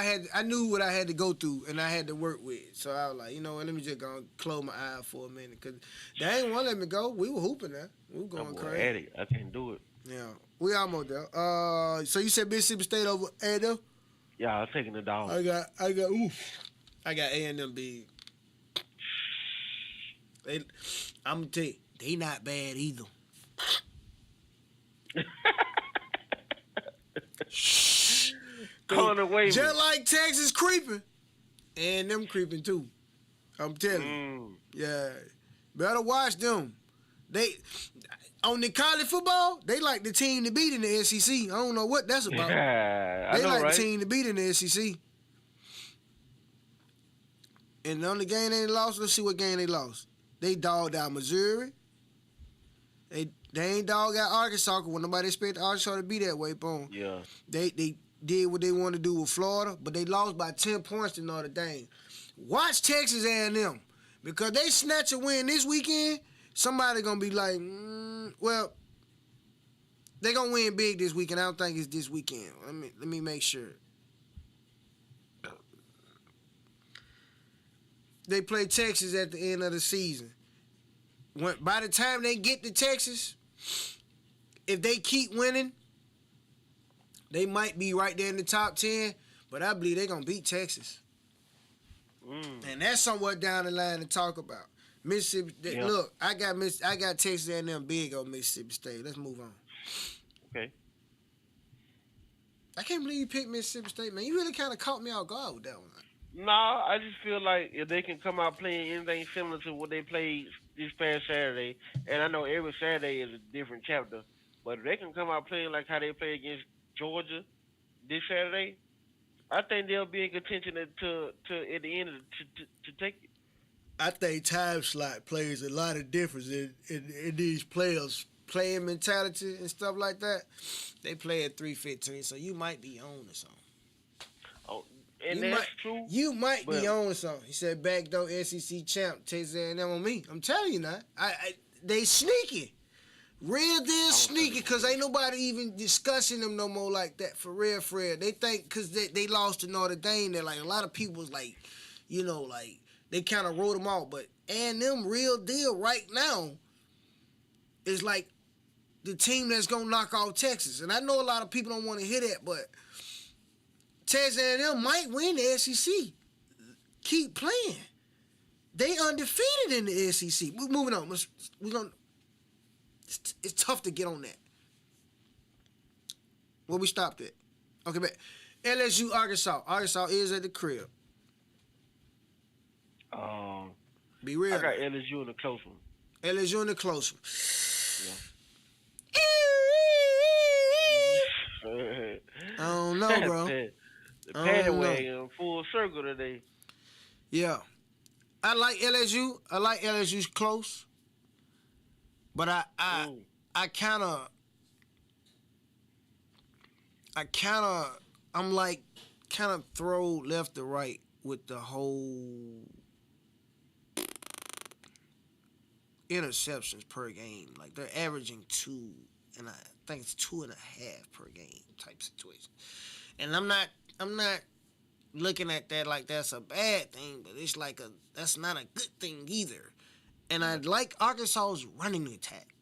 I had to go through, and I had to work with. So I was like, you know what? Let me just go and close my eyes for a minute, cause they ain't want to let me go. We were hooping now. We were
That
going
boy
crazy.
addict. I can't do it.
Yeah, we almost there. So you said Mississippi State over A&M?
Yeah, I'm taking the dog.
I got A&M big. I'm gonna tell you, they not bad either.
Calling away.
Just like Texas creeping, and them creeping too. I'm telling you. Yeah, better watch them. They on the college football, they like the team to beat in the SEC. I don't know what that's about.
Yeah, I
They
know,
like
right?
the team to beat in the SEC. And the only game they lost, let's see what game they lost. They dogged out Missouri. They ain't dogged out Arkansas, 'cause when nobody expected Arkansas to be that way, boom.
Yeah.
They did what they wanted to do with Florida, but they lost by 10 points to Notre Dame. Watch Texas A&M, because they snatch a win this weekend, somebody gonna be like, well, they gonna win big this weekend. I don't think it's this weekend. Let me make sure. They play Texas at the end of the season. By the time they get to Texas, if they keep winning, they might be right there in the top 10, but I believe they're going to beat Texas. And that's somewhat down the line to talk about. Mississippi,
Yeah.
Look, I got Texas A&M big on Mississippi State. Let's move on.
Okay.
I can't believe you picked Mississippi State, man. You really kind of caught me off guard with that one.
Nah, I just feel like if they can come out playing anything similar to what they played this past Saturday, and I know every Saturday is a different chapter, but if they can come out playing like how they played against Georgia this Saturday, I think they'll be in contention to at the end of to take it.
I think time slot plays a lot of difference in these players playing mentality and stuff like that. They play at 3:15, so you might be on or something.
Oh, and
You
that's
might
true,
you might
but
be on or something. He said backdoor SEC champ Texas A&M on me. I'm telling you now. They sneaky. Real deal
I don't think
sneaky
they're
because
gonna do
ain't nobody even discussing them no more like that for real, Fred. They think because they lost to Notre Dame, they're like a lot of people's like, like they kind of wrote them out. But and them real deal right now is like the team that's gonna knock out Texas. And I know a lot of people don't want to hear that, but Texas A&M might win the SEC. Keep playing. They undefeated in the SEC. We're moving on. We're gonna. It's tough to get on that. Where we stopped at? Okay, but LSU, Arkansas. Arkansas is at the crib.
it.
Be
I
real.
got LSU in a close one.
LSU in the close one.
Yeah.
I don't know, bro.
the
I
paddy
don't know.
wagon full circle today.
Yeah. I like LSU. I like LSU's close. But
Mm.
I I'm like kind of throw left to right with the whole interceptions per game. Like they're averaging 2, and I think it's 2.5 per game type situation. And I'm not looking at that like that's a bad thing, but it's like that's not a good thing either. And I like Arkansas's running attack.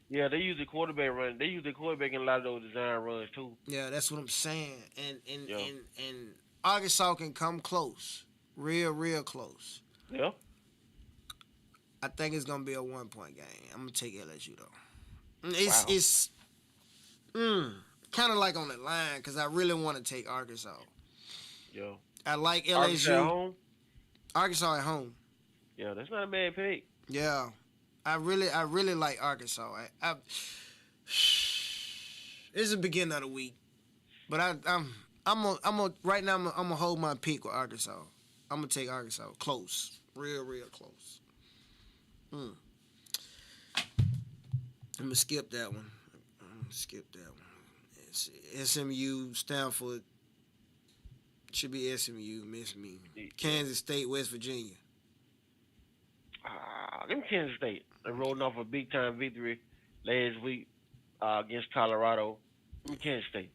Yeah, they use the quarterback run. They use the quarterback in a lot of those design runs too.
Yeah, that's what I'm saying.
Yeah.
And Arkansas can come close, real close.
Yeah.
I think it's gonna be a 1-point game. I'm gonna take LSU though.
Wow.
It's kind of like on the line because I really want to take Arkansas.
Yeah.
I like
Arkansas at
LSU.
home.
Arkansas at home.
Yeah, that's not a bad pick.
Yeah, I really like Arkansas. It's the beginning of the week, but I'm gonna right now I'm gonna hold my peak with Arkansas. I'm gonna take Arkansas close, real close. I'm gonna skip that one. It's SMU, Stanford. Should be SMU. Miss me. Kansas State, West Virginia.
Them Kansas State. They rolling off a big time victory last week against Colorado. Them Kansas State.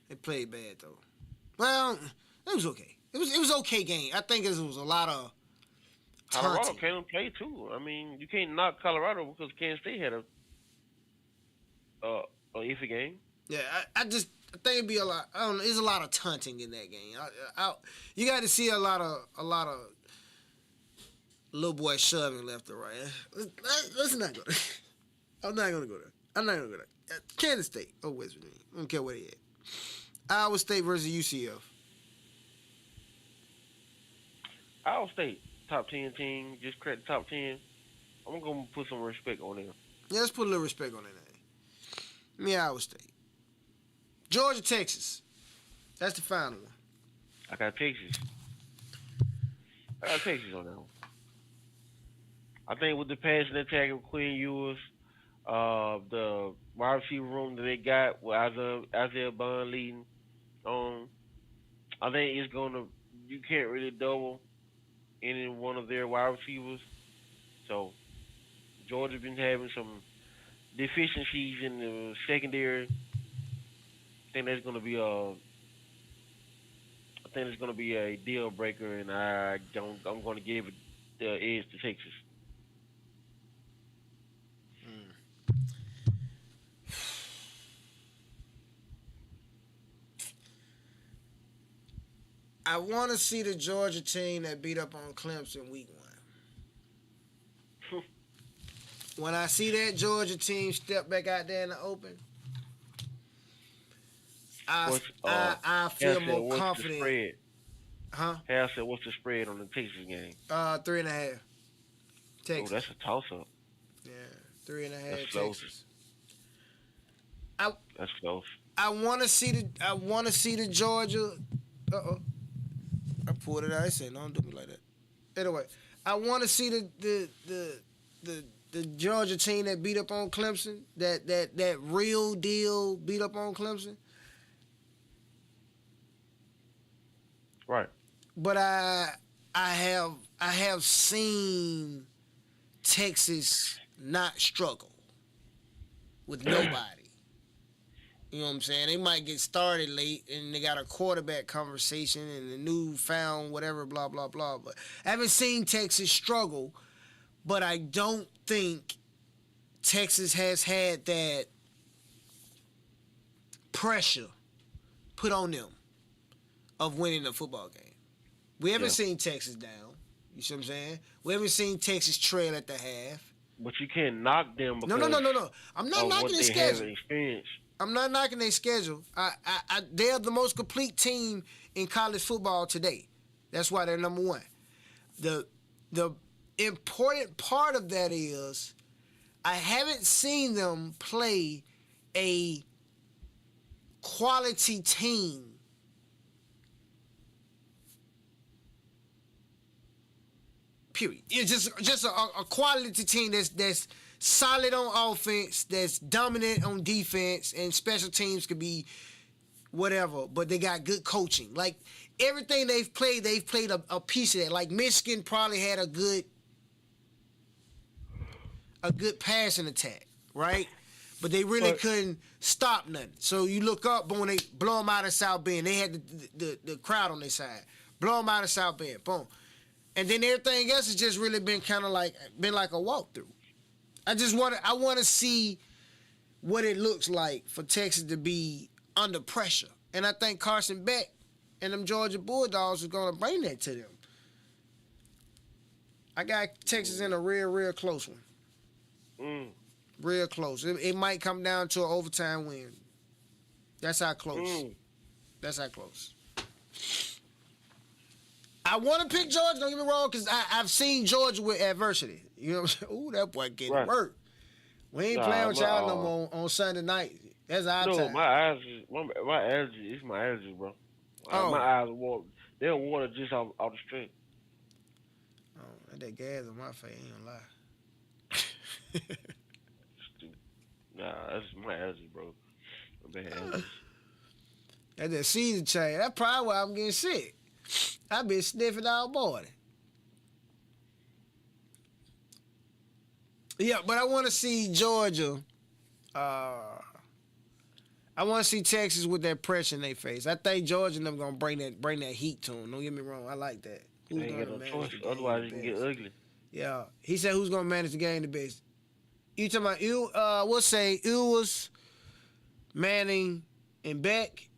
They played bad though. Well, it was okay. It was okay game. I think it was a lot of
Colorado
taunting.
came and played too. I mean, you can't knock Colorado because Kansas State had a iffy game.
Yeah, I think it'd be a lot. I don't know. There's a lot of taunting in that game. You got to see a lot of little boy shoving left or right. Let's not go there. I'm not gonna go there. Kansas State or West Virginia. I don't care where they at. Iowa State versus UCF.
Iowa State, top 10 team, just cracked the top 10. I'm going to put some respect on them.
Yeah, let's put a little respect on that name. Me, Iowa State. Georgia, Texas. That's the final one.
I got Texas on that one. I think with the passing attack of Quinn Ewers, the wide receiver room that they got with Isaiah Bond leading, I think it's you can't really double any one of their wide receivers. So Georgia's been having some deficiencies in the secondary. I think it's gonna be a deal breaker, and I'm gonna give it the edge to Texas.
I want to see the Georgia team that beat up on Clemson week 1. When I see that Georgia team step back out there in the open, I feel
Hal said,
more
what's the
confident.
spread?
Huh?
Hal said, what's the spread on the Texas game?
3.5.
Oh,
Texas.
that's a toss up.
Yeah, 3.5
That's close.
Texas.
That's close.
I want to see the Georgia. I pulled it out. I said, "Don't do me like that." Anyway, I want to see the Georgia team that beat up on Clemson. That real deal beat up on Clemson.
Right.
But I have seen Texas not struggle with nobody. You know what I'm saying? They might get started late and they got a quarterback conversation and a newfound whatever, blah, blah, blah. But I haven't seen Texas struggle, but I don't think Texas has had that pressure put on them of winning a football game. We haven't seen Texas down. You see what I'm saying? We haven't seen Texas trail at the half.
But you can't knock them because
No. I'm not knocking their schedule.
Experience.
I'm not knocking their schedule. They're the most complete team in college football today. That's why they're number one. The important part of that is I haven't seen them play a quality team period. It's just a quality team that's solid on offense, that's dominant on defense, and special teams could be whatever, but they got good coaching. Like, everything they've played a piece of that. Like, Michigan probably had a good passing attack, right? But they really couldn't stop nothing. So you look up, but when they blow them out of South Bend, they had the crowd on their side. Blow them out of South Bend, boom. And then everything else has just really been kind of like a walkthrough. I want to see what it looks like for Texas to be under pressure. And I think Carson Beck and them Georgia Bulldogs are going to bring that to them. I got Texas in a real close one. Real close. It might come down to an overtime win. That's how close. That's how close. I want to pick Georgia, don't get me wrong, because I've seen Georgia with adversity. You know what I'm saying? Ooh, that boy getting work. We ain't playing with y'all no more on Sunday night. That's our time.
My allergy. It's my allergy, bro. My eyes are water. They're water just off the street.
Oh, that gas on my face, ain't gonna lie.
Stupid. Nah, that's my allergy, bro. Bad allergy.
That's that season change. That's probably why I'm getting sick. I've been sniffing all morning. Yeah, but I want to see Georgia. I want to see Texas with that pressure in their face. I think Georgia and them gonna bring that heat to them. Don't get me wrong. I like that.
They ain't got no choice. Otherwise, it can get ugly.
Yeah, he said who's gonna manage the game the best. You talking about we'll say Ewers, Manning, and Beck.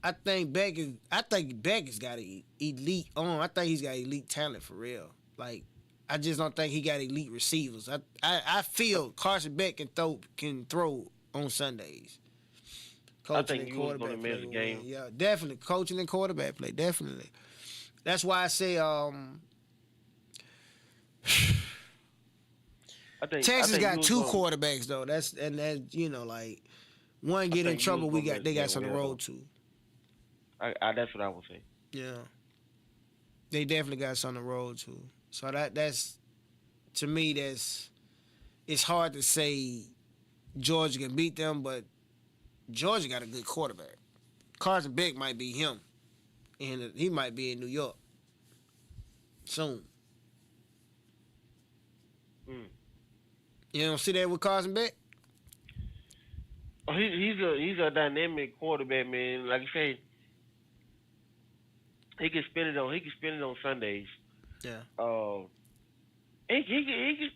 I think Beck has got an elite on. I think he's got elite talent for real. Like, I just don't think he got elite receivers. I feel Carson Beck can throw on Sundays.
I think he was going to manage the game.
Yeah, definitely. Coaching and quarterback play, definitely. That's why I say Texas got two quarterbacks though. That's like one get in trouble, they got some to roll to.
That's what I would say.
Yeah. They definitely got something to roll to. So that's to me it's hard to say Georgia can beat them, but Georgia got a good quarterback. Carson Beck might be him. And he might be in New York soon. You don't see that with Carson Beck?
Oh, he's a dynamic quarterback, man. Like you say, he can spin it on Sundays.
Yeah.
He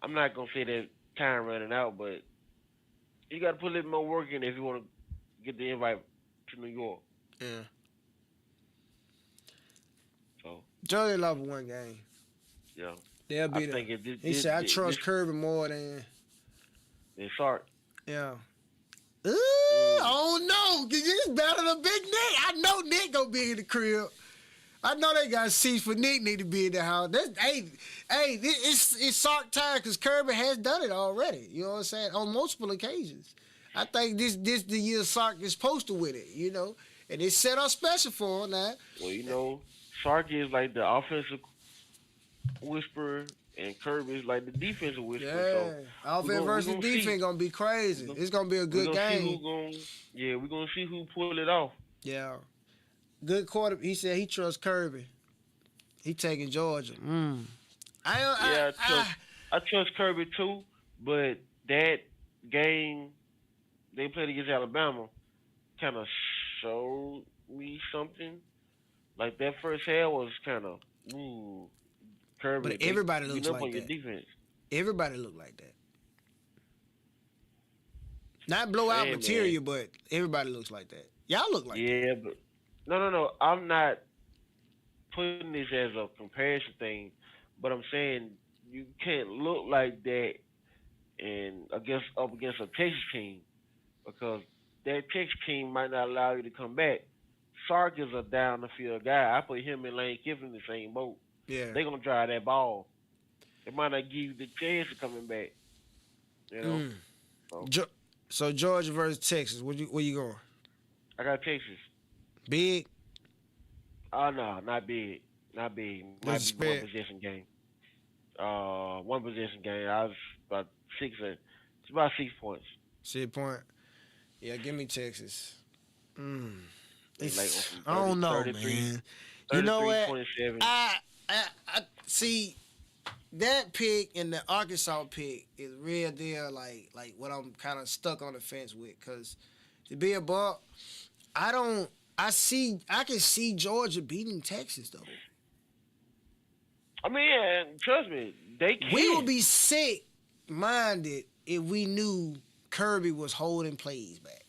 I'm not gonna say that time running out, but you got to put a little more work in if you want to get the invite to New York.
Yeah.
So
Georgia lost one game.
Yeah.
They'll be there. He said, I trust Kirby more than
Sark.
Yeah. Ooh, don't know. It's better than Big Nick. I know Nick gonna be in the crib. I know they got seats for Nick need to be in the house. It's Sark time because Kirby has done it already. You know what I'm saying? On multiple occasions. I think this the year Sark is posted with it, you know. And it's set up special for him now.
Well, you know, Sark is like the offensive whisperer, and Kirby is like the defensive whisperer.
Yeah.
So
Offense versus defense gonna be crazy. It's gonna be a good game.
We're gonna see who pull it off.
Yeah. Good quarter. He said he trusts Kirby. He taking Georgia. I
trust Kirby too, but that game they played against Alabama kind of showed me something. Like that first half was kind of Kirby.
But everybody looks
up
like
on
that.
Your defense.
Everybody look like that. Not blowout material, but everybody looks like that. Y'all look like that.
Yeah, but no. I'm not putting this as a comparison thing, but I'm saying you can't look like that and up against a Texas team because that Texas team might not allow you to come back. Sark is a down the field guy. I put him and Lane Kiffin in the same boat.
Yeah.
They're gonna drive that ball. They might not give you the chance of coming back. You know.
So Georgia versus Texas. Where you going?
I got Texas.
Big?
Oh no, not big. Not big. Might be one possession game. One possession game. I was about 6. It's about 6 points.
6 point. Yeah, give me Texas.
Like
I don't know, man. You know what?
27.
I see that pick and the Arkansas pick is real deal. Like what I'm kind of stuck on the fence with. Cause to be a buck, I can see Georgia beating Texas though.
I mean, trust me, they can.
We would be sick minded if we knew Kirby was holding plays back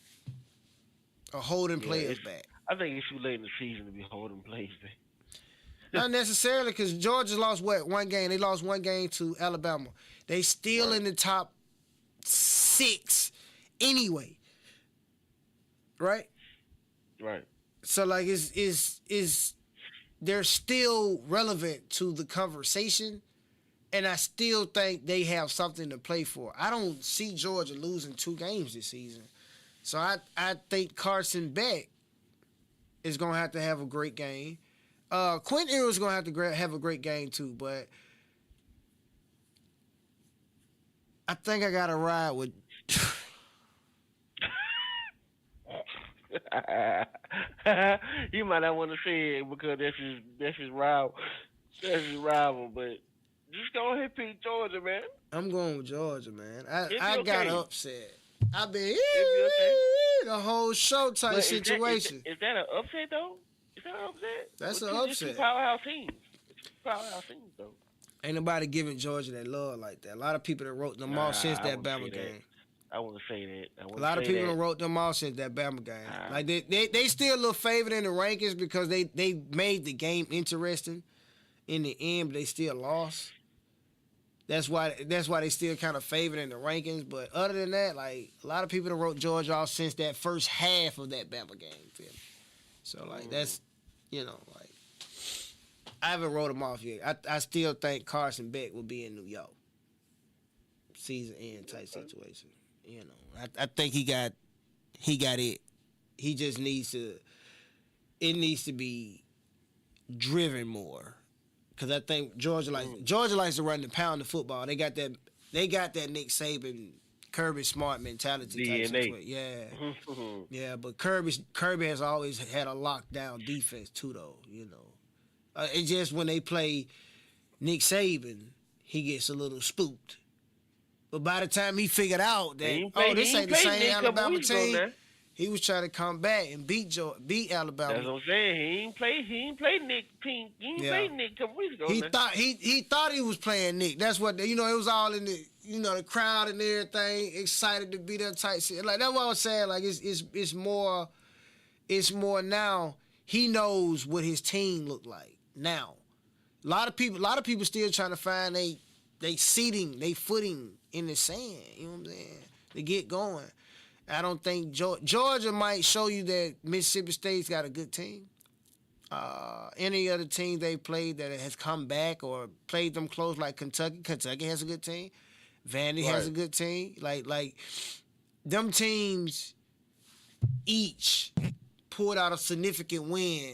or holding players back.
I think it's too late in the season to be holding plays back.
Not necessarily, because Georgia lost one game. They lost one game to Alabama. They still in the top 6 anyway. Right?
Right.
So like they're still relevant to the conversation, and I still think they have something to play for. I don't see Georgia losing 2 games this season. So I think Carson Beck is gonna have to have a great game. Quentin Ewers gonna have to have a great game too, but I think I gotta ride with.
You might not want to say it because that's his rival. That's his rival, but just go ahead and pick Georgia, man.
I'm going with Georgia, man. I got upset. I've been the whole show type situation.
Is that an upset though? Is that an upset?
That's an upset.
It's powerhouse teams. Powerhouse teams though.
Ain't nobody giving Georgia that love like that. A lot of people that wrote them off since that Bama game.
I wouldn't say that.
A lot of people that wrote them off since that Bama game. Like they still look favored in the rankings because they made the game interesting in the end, but they still lost. That's why they still kind of favored in the rankings. But other than that, like a lot of people that wrote Georgia off since that first half of that Bama game. Feel me? So like that's, like I haven't wrote them off yet. I still think Carson Beck will be in New York. Season end type situation. I think he got it. He just needs to. It needs to be driven more, because I think Georgia likes to run the pound of football. They got that Nick Saban, Kirby Smart mentality type situation. Yeah, yeah. But Kirby has always had a lockdown defense too, though. It's just when they play Nick Saban, he gets a little spooked. But by the time he figured out that this ain't the same Alabama team, he was trying to come back and beat Alabama.
That's what I'm saying. He ain't played Nick team. He ain't played Nick a couple weeks ago.
He thought he was playing Nick. That's what it was all in the the crowd and everything, excited to be there type shit. Like that's what I was saying. Like it's more now. He knows what his team look like now. A lot of people still trying to find they seating, they footing in the sand. You know what I'm saying? To get going. I don't think Georgia might show you that Mississippi State's got a good team. Any other team they played that has come back or played them close, like Kentucky. Kentucky has a good team. Vandy has a good team. Like them teams each pulled out a significant win.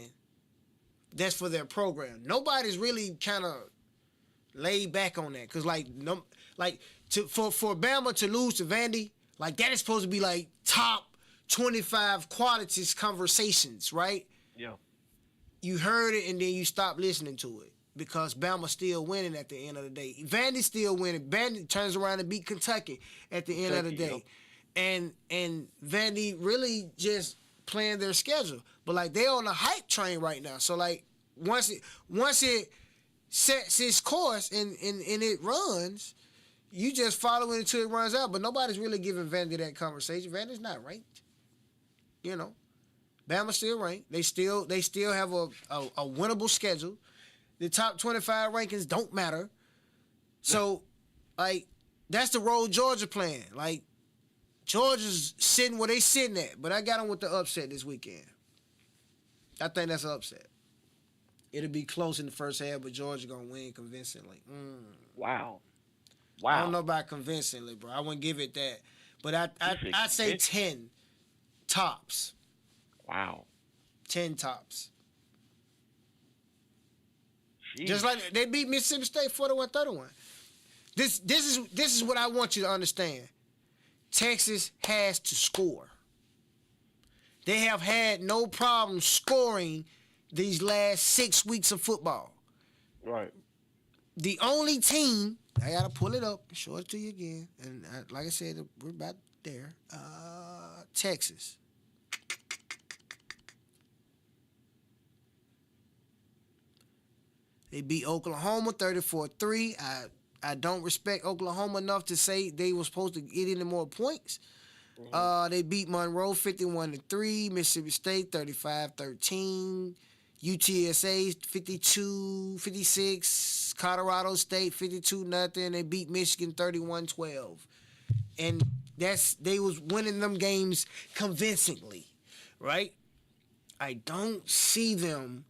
That's for their program. Nobody's really kind of laid back on that because for Bama to lose to Vandy, like that is supposed to be like top 25 qualities conversations, right?
Yeah.
You heard it and then you stopped listening to it because Bama's still winning at the end of the day. Vandy's still winning. Vandy turns around and beat Kentucky at the end of the day. Yep. And Vandy really just playing their schedule. But like they're on the hype train right now. So like once it sets its course and it runs, you just follow it until it runs out. But nobody's really giving Vandy that conversation. Vandy's not ranked. You know. Bama still ranked. They still have a winnable schedule. The top 25 rankings don't matter. So, like, that's the role Georgia playing. Like, Georgia's sitting where they sitting at. But I got them with the upset this weekend. I think that's an upset. It'll be close in the first half, but Georgia gonna win convincingly.
Wow.
I don't know about convincingly, bro. I wouldn't give it that. But I'd say 10 tops.
Wow.
10 tops.
Jeez.
Just like they beat Mississippi State 41-31. This is what I want you to understand. Texas has to score. They have had no problem scoring these last 6 weeks of football.
Right.
The only team, I gotta pull it up and show it to you again. And like I said, we're about there. Texas. They beat Oklahoma 34-3. I don't respect Oklahoma enough to say they were supposed to get any more points. They beat Monroe 51-3, Mississippi State 35-13, UTSA 52-56, Colorado State 52-0. They beat Michigan 31-12. And they was winning them games convincingly, right? I don't see them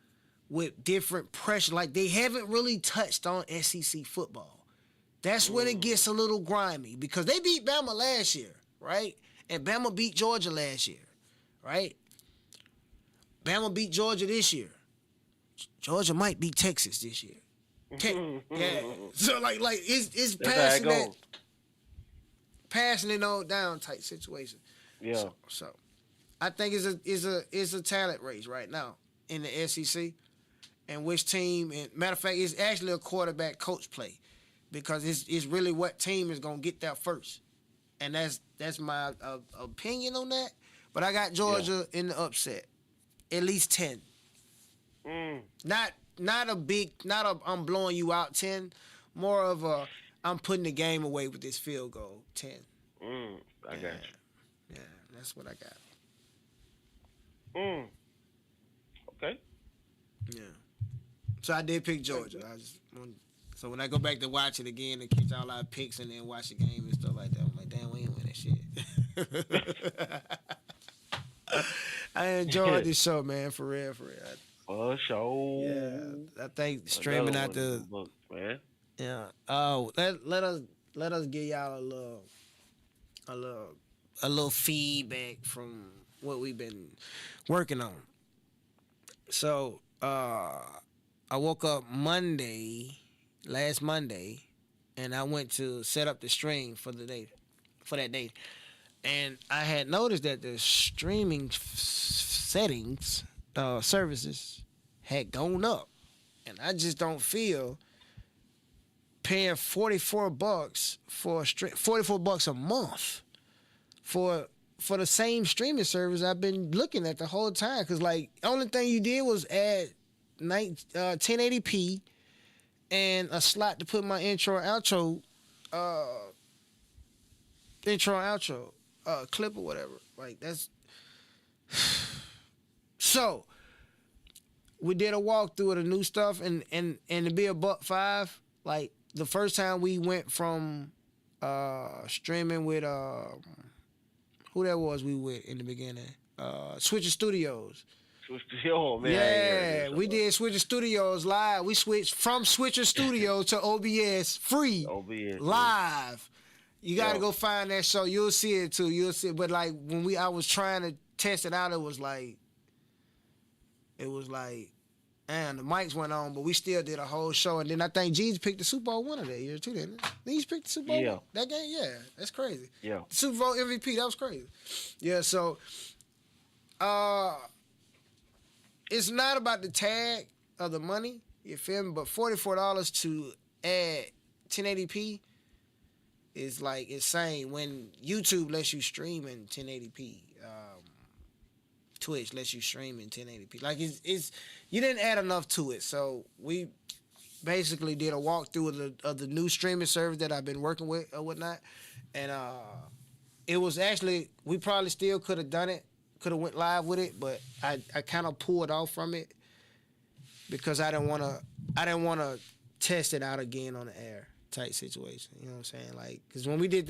with different pressure. Like, they haven't really touched on SEC football. That's when it gets a little grimy because they beat Bama last year, right? And Bama beat Georgia last year, right? Bama beat Georgia this year. Georgia might beat Texas this year. Yeah. So, like it's passing it all down type situation.
Yeah.
So I think it's a talent race right now in the SEC. And which team, and matter of fact, it's actually a quarterback coach play because it's really what team is gonna get there first, and that's my opinion on that. But I got Georgia in the upset, at least 10. Not I'm blowing you out 10, more of a I'm putting the game away with this field goal 10.
I got you.
Yeah, that's what I got.
Okay.
Yeah. So I did pick Georgia. So when I go back to watch it again and catch all our picks and then watch the game and stuff like that, I'm like, damn, we ain't winning shit. I enjoyed this show, man, for real.
For sure.
Yeah, I think streaming out the
book, man.
Yeah. Oh, let us give y'all a little feedback from what we've been working on. So, I woke up last Monday, and I went to set up the stream for that day. And I had noticed that the streaming settings, services had gone up. And I just don't feel paying $44 for $44 a month for the same streaming service I've been looking at the whole time. Cause like only thing you did was add 1080p and a slot to put my intro and outro clip or whatever. Like that's so we did a walkthrough of the new stuff and to be $1.05, like the first time we went from streaming with Who that was we with in the beginning? Switcher Studios.
Oh man.
Yeah, we did Switcher Studios live. We switched from Switcher Studios to OBS free
OBS
live. You got to
Yo.
go find that show. You'll see it too. You'll see it. But like when I was trying to test it out, it was like, and the mics went on, but we still did a whole show. And then I think Jeezy picked the Super Bowl winner that year too, didn't he? He's picked the Super Bowl.
Yeah.
That game, yeah, that's crazy.
Yeah.
The Super Bowl MVP, that was crazy. Yeah, so it's not about the tag of the money, you feel me? But $44 to add 1080p is like insane when YouTube lets you stream in 1080p. Twitch lets you stream in 1080p. Like it's you didn't add enough to it, so we basically did a walkthrough of the new streaming service that I've been working with or whatnot, and it was actually we probably still could have done it, could have went live with it, but I kind of pulled off from it because I didn't want to test it out again on the air type situation. You know what I'm saying? Like, because when we did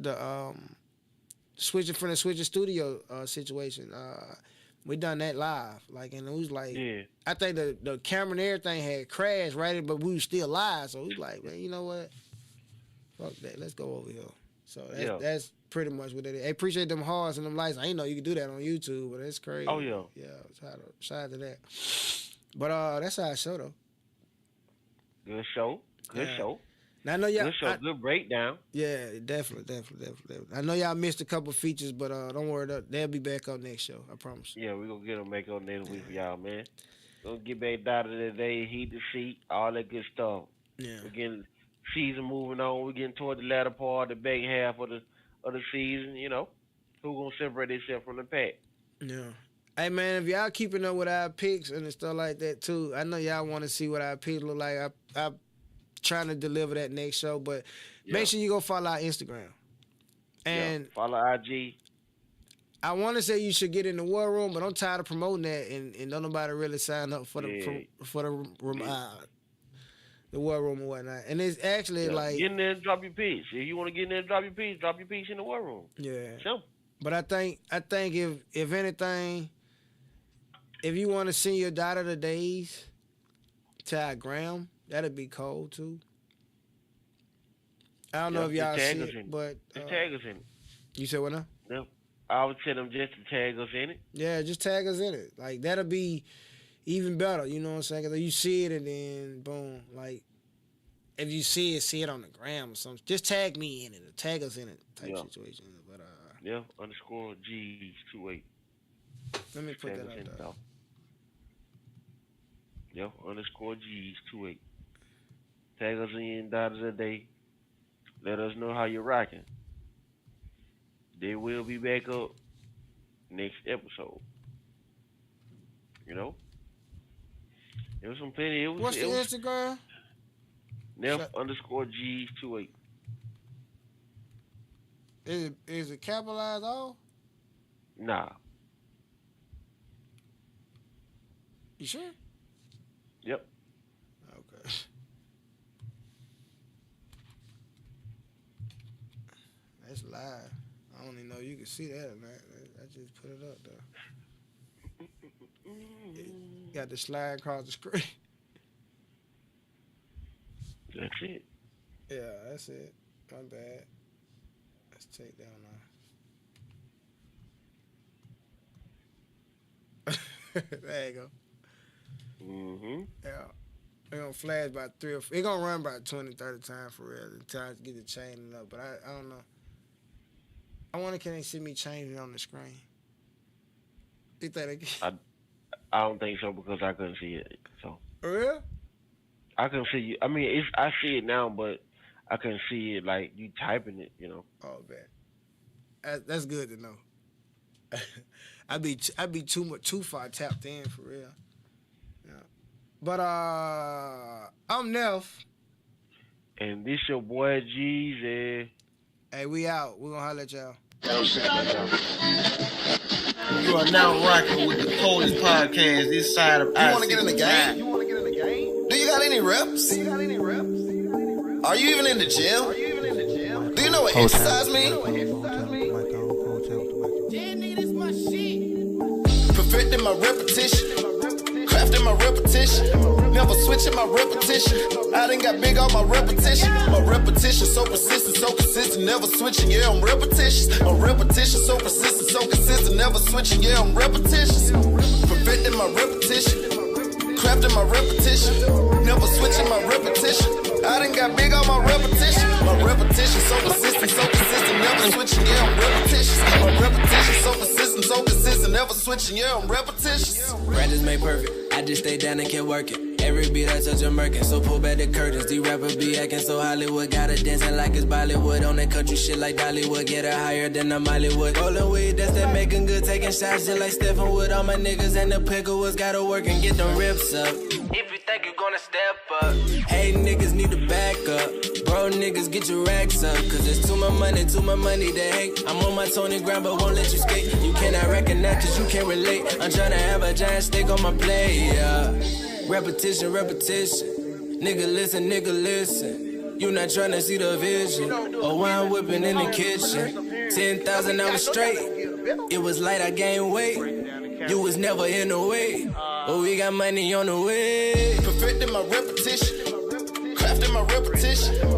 the switching from the Switcher Studio situation, we done that live. Like, and it was like, I think the camera and everything had crashed, right? But we were still live, so we was like, man, you know what? Fuck that. Let's go over here. So that's pretty much what it is. I appreciate them hearts and them lights. I didn't know you could do that on YouTube, but it's crazy.
Oh yeah.
Yeah, shout out to that. But that's our show though.
Good show. Good show.
Now I know y'all.
Good show. Good breakdown.
Yeah, definitely. I know y'all missed a couple features, but don't worry, they'll be back up next show. I promise.
Yeah, we're gonna get them back on next week for y'all, man. Gonna get back down to the day, heat the seat, all that good stuff.
Yeah.
We're getting season moving on. We're getting toward the latter part, the back half of the season. You know, who gonna separate themselves from the pack?
Yeah. Hey man, if y'all keeping up with our picks and stuff like that too, I know y'all want to see what our picks look like. I'm trying to deliver that next show, but make sure you go follow our Instagram. And
follow IG.
I want to say you should get in the War Room, but I'm tired of promoting that, and don't nobody really sign up for the War Room and whatnot. And it's actually like
get in there and drop your piece. If you want to get in there and drop your piece in the War Room.
Yeah.
Simple.
But I think if anything, if you want to send your daughter the days to our gram, that'd be cold too. I don't know if y'all see it, but
just tag us in it.
You said what now?
No, I would tell them just to tag us in it.
Yeah, just tag us in it. Like that'll be even better. You know what I'm saying? Cause you see it and then boom. Like if you see it on the gram or something. Just tag me in it or tag us in it type situation. But
_ G's28.
Let me put that out there.
_ G's28. Tag us in Daughters of the Day. Let us know how you're rocking. They will be back up next episode. You know? It was some plenty.
What's the Instagram?
Neff _ G's28.
Is it capitalized all?
Nah.
You sure?
Yep.
Okay. That's live. I don't even know you can see that or not. I just put it up though. Got the slide across the screen.
That's it.
Yeah, that's it. My bad. Let's take that one off. There you go. Yeah. It's gonna flash about 3 or 4. It's gonna run about 20, 30 times for real until I get the chaining up. But I don't know. I wonder can they see me changing on the screen? You think they can?
I don't think so because I couldn't see it. So.
For real?
I couldn't see you. I mean, I see it now, but I couldn't see it like you typing it. You know.
Oh, man. That's good to know. I'd be too far tapped in for real. Yeah. But I'm Neff.
And this your boy Jeezy.
Hey, we out. We're gonna holler at y'all.
You are now rocking with the coldest podcast this side of I-65.
You want to get in the game? Do you got any reps? Are you even in the gym? Do you know what exercise means? my repetition. Crafting my repetition. Never switching my repetition. I done got big on my repetition. My repetition so persistent, so consistent, never switching. Yeah, I'm repetitious. My repetition so persistent, so consistent, never switching. Yeah, I'm repetitious. Perfecting my repetition. Crafting my repetition. Never switching my repetition. I done got big on my repetition. My repetition so persistent, so consistent, never switching. Yeah, I'm repetitious. My repetition so persistent, so consistent, never switching. Yeah, I'm repetitious.
Practice made perfect. I just stay down and kept working. Every beat I touch a Merkin, so pull back the curtains. These rappers be acting so Hollywood, got her dancing like it's Bollywood. On that country shit like Dollywood, get her higher than the Mollywood. Rolling weed, that's that making good, taking shots just like Stephen Wood. All my niggas and the pickles gotta work and get them rips up. If you think you gonna step up, hey niggas need to back up. Bro niggas get your racks up, cause it's too much money to hate. I'm on my Tony grind but won't let you skate. You cannot recognize cause you can't relate. I'm tryna have a giant steak on my plate, yeah. Repetition, repetition. Nigga listen, nigga listen. You not tryna see the vision. Oh, wine whipping in the kitchen. 10,000 hours straight. It was light, I gained weight. You was never in the way. But we got money on the way.
Perfecting my repetition. Crafting my repetition.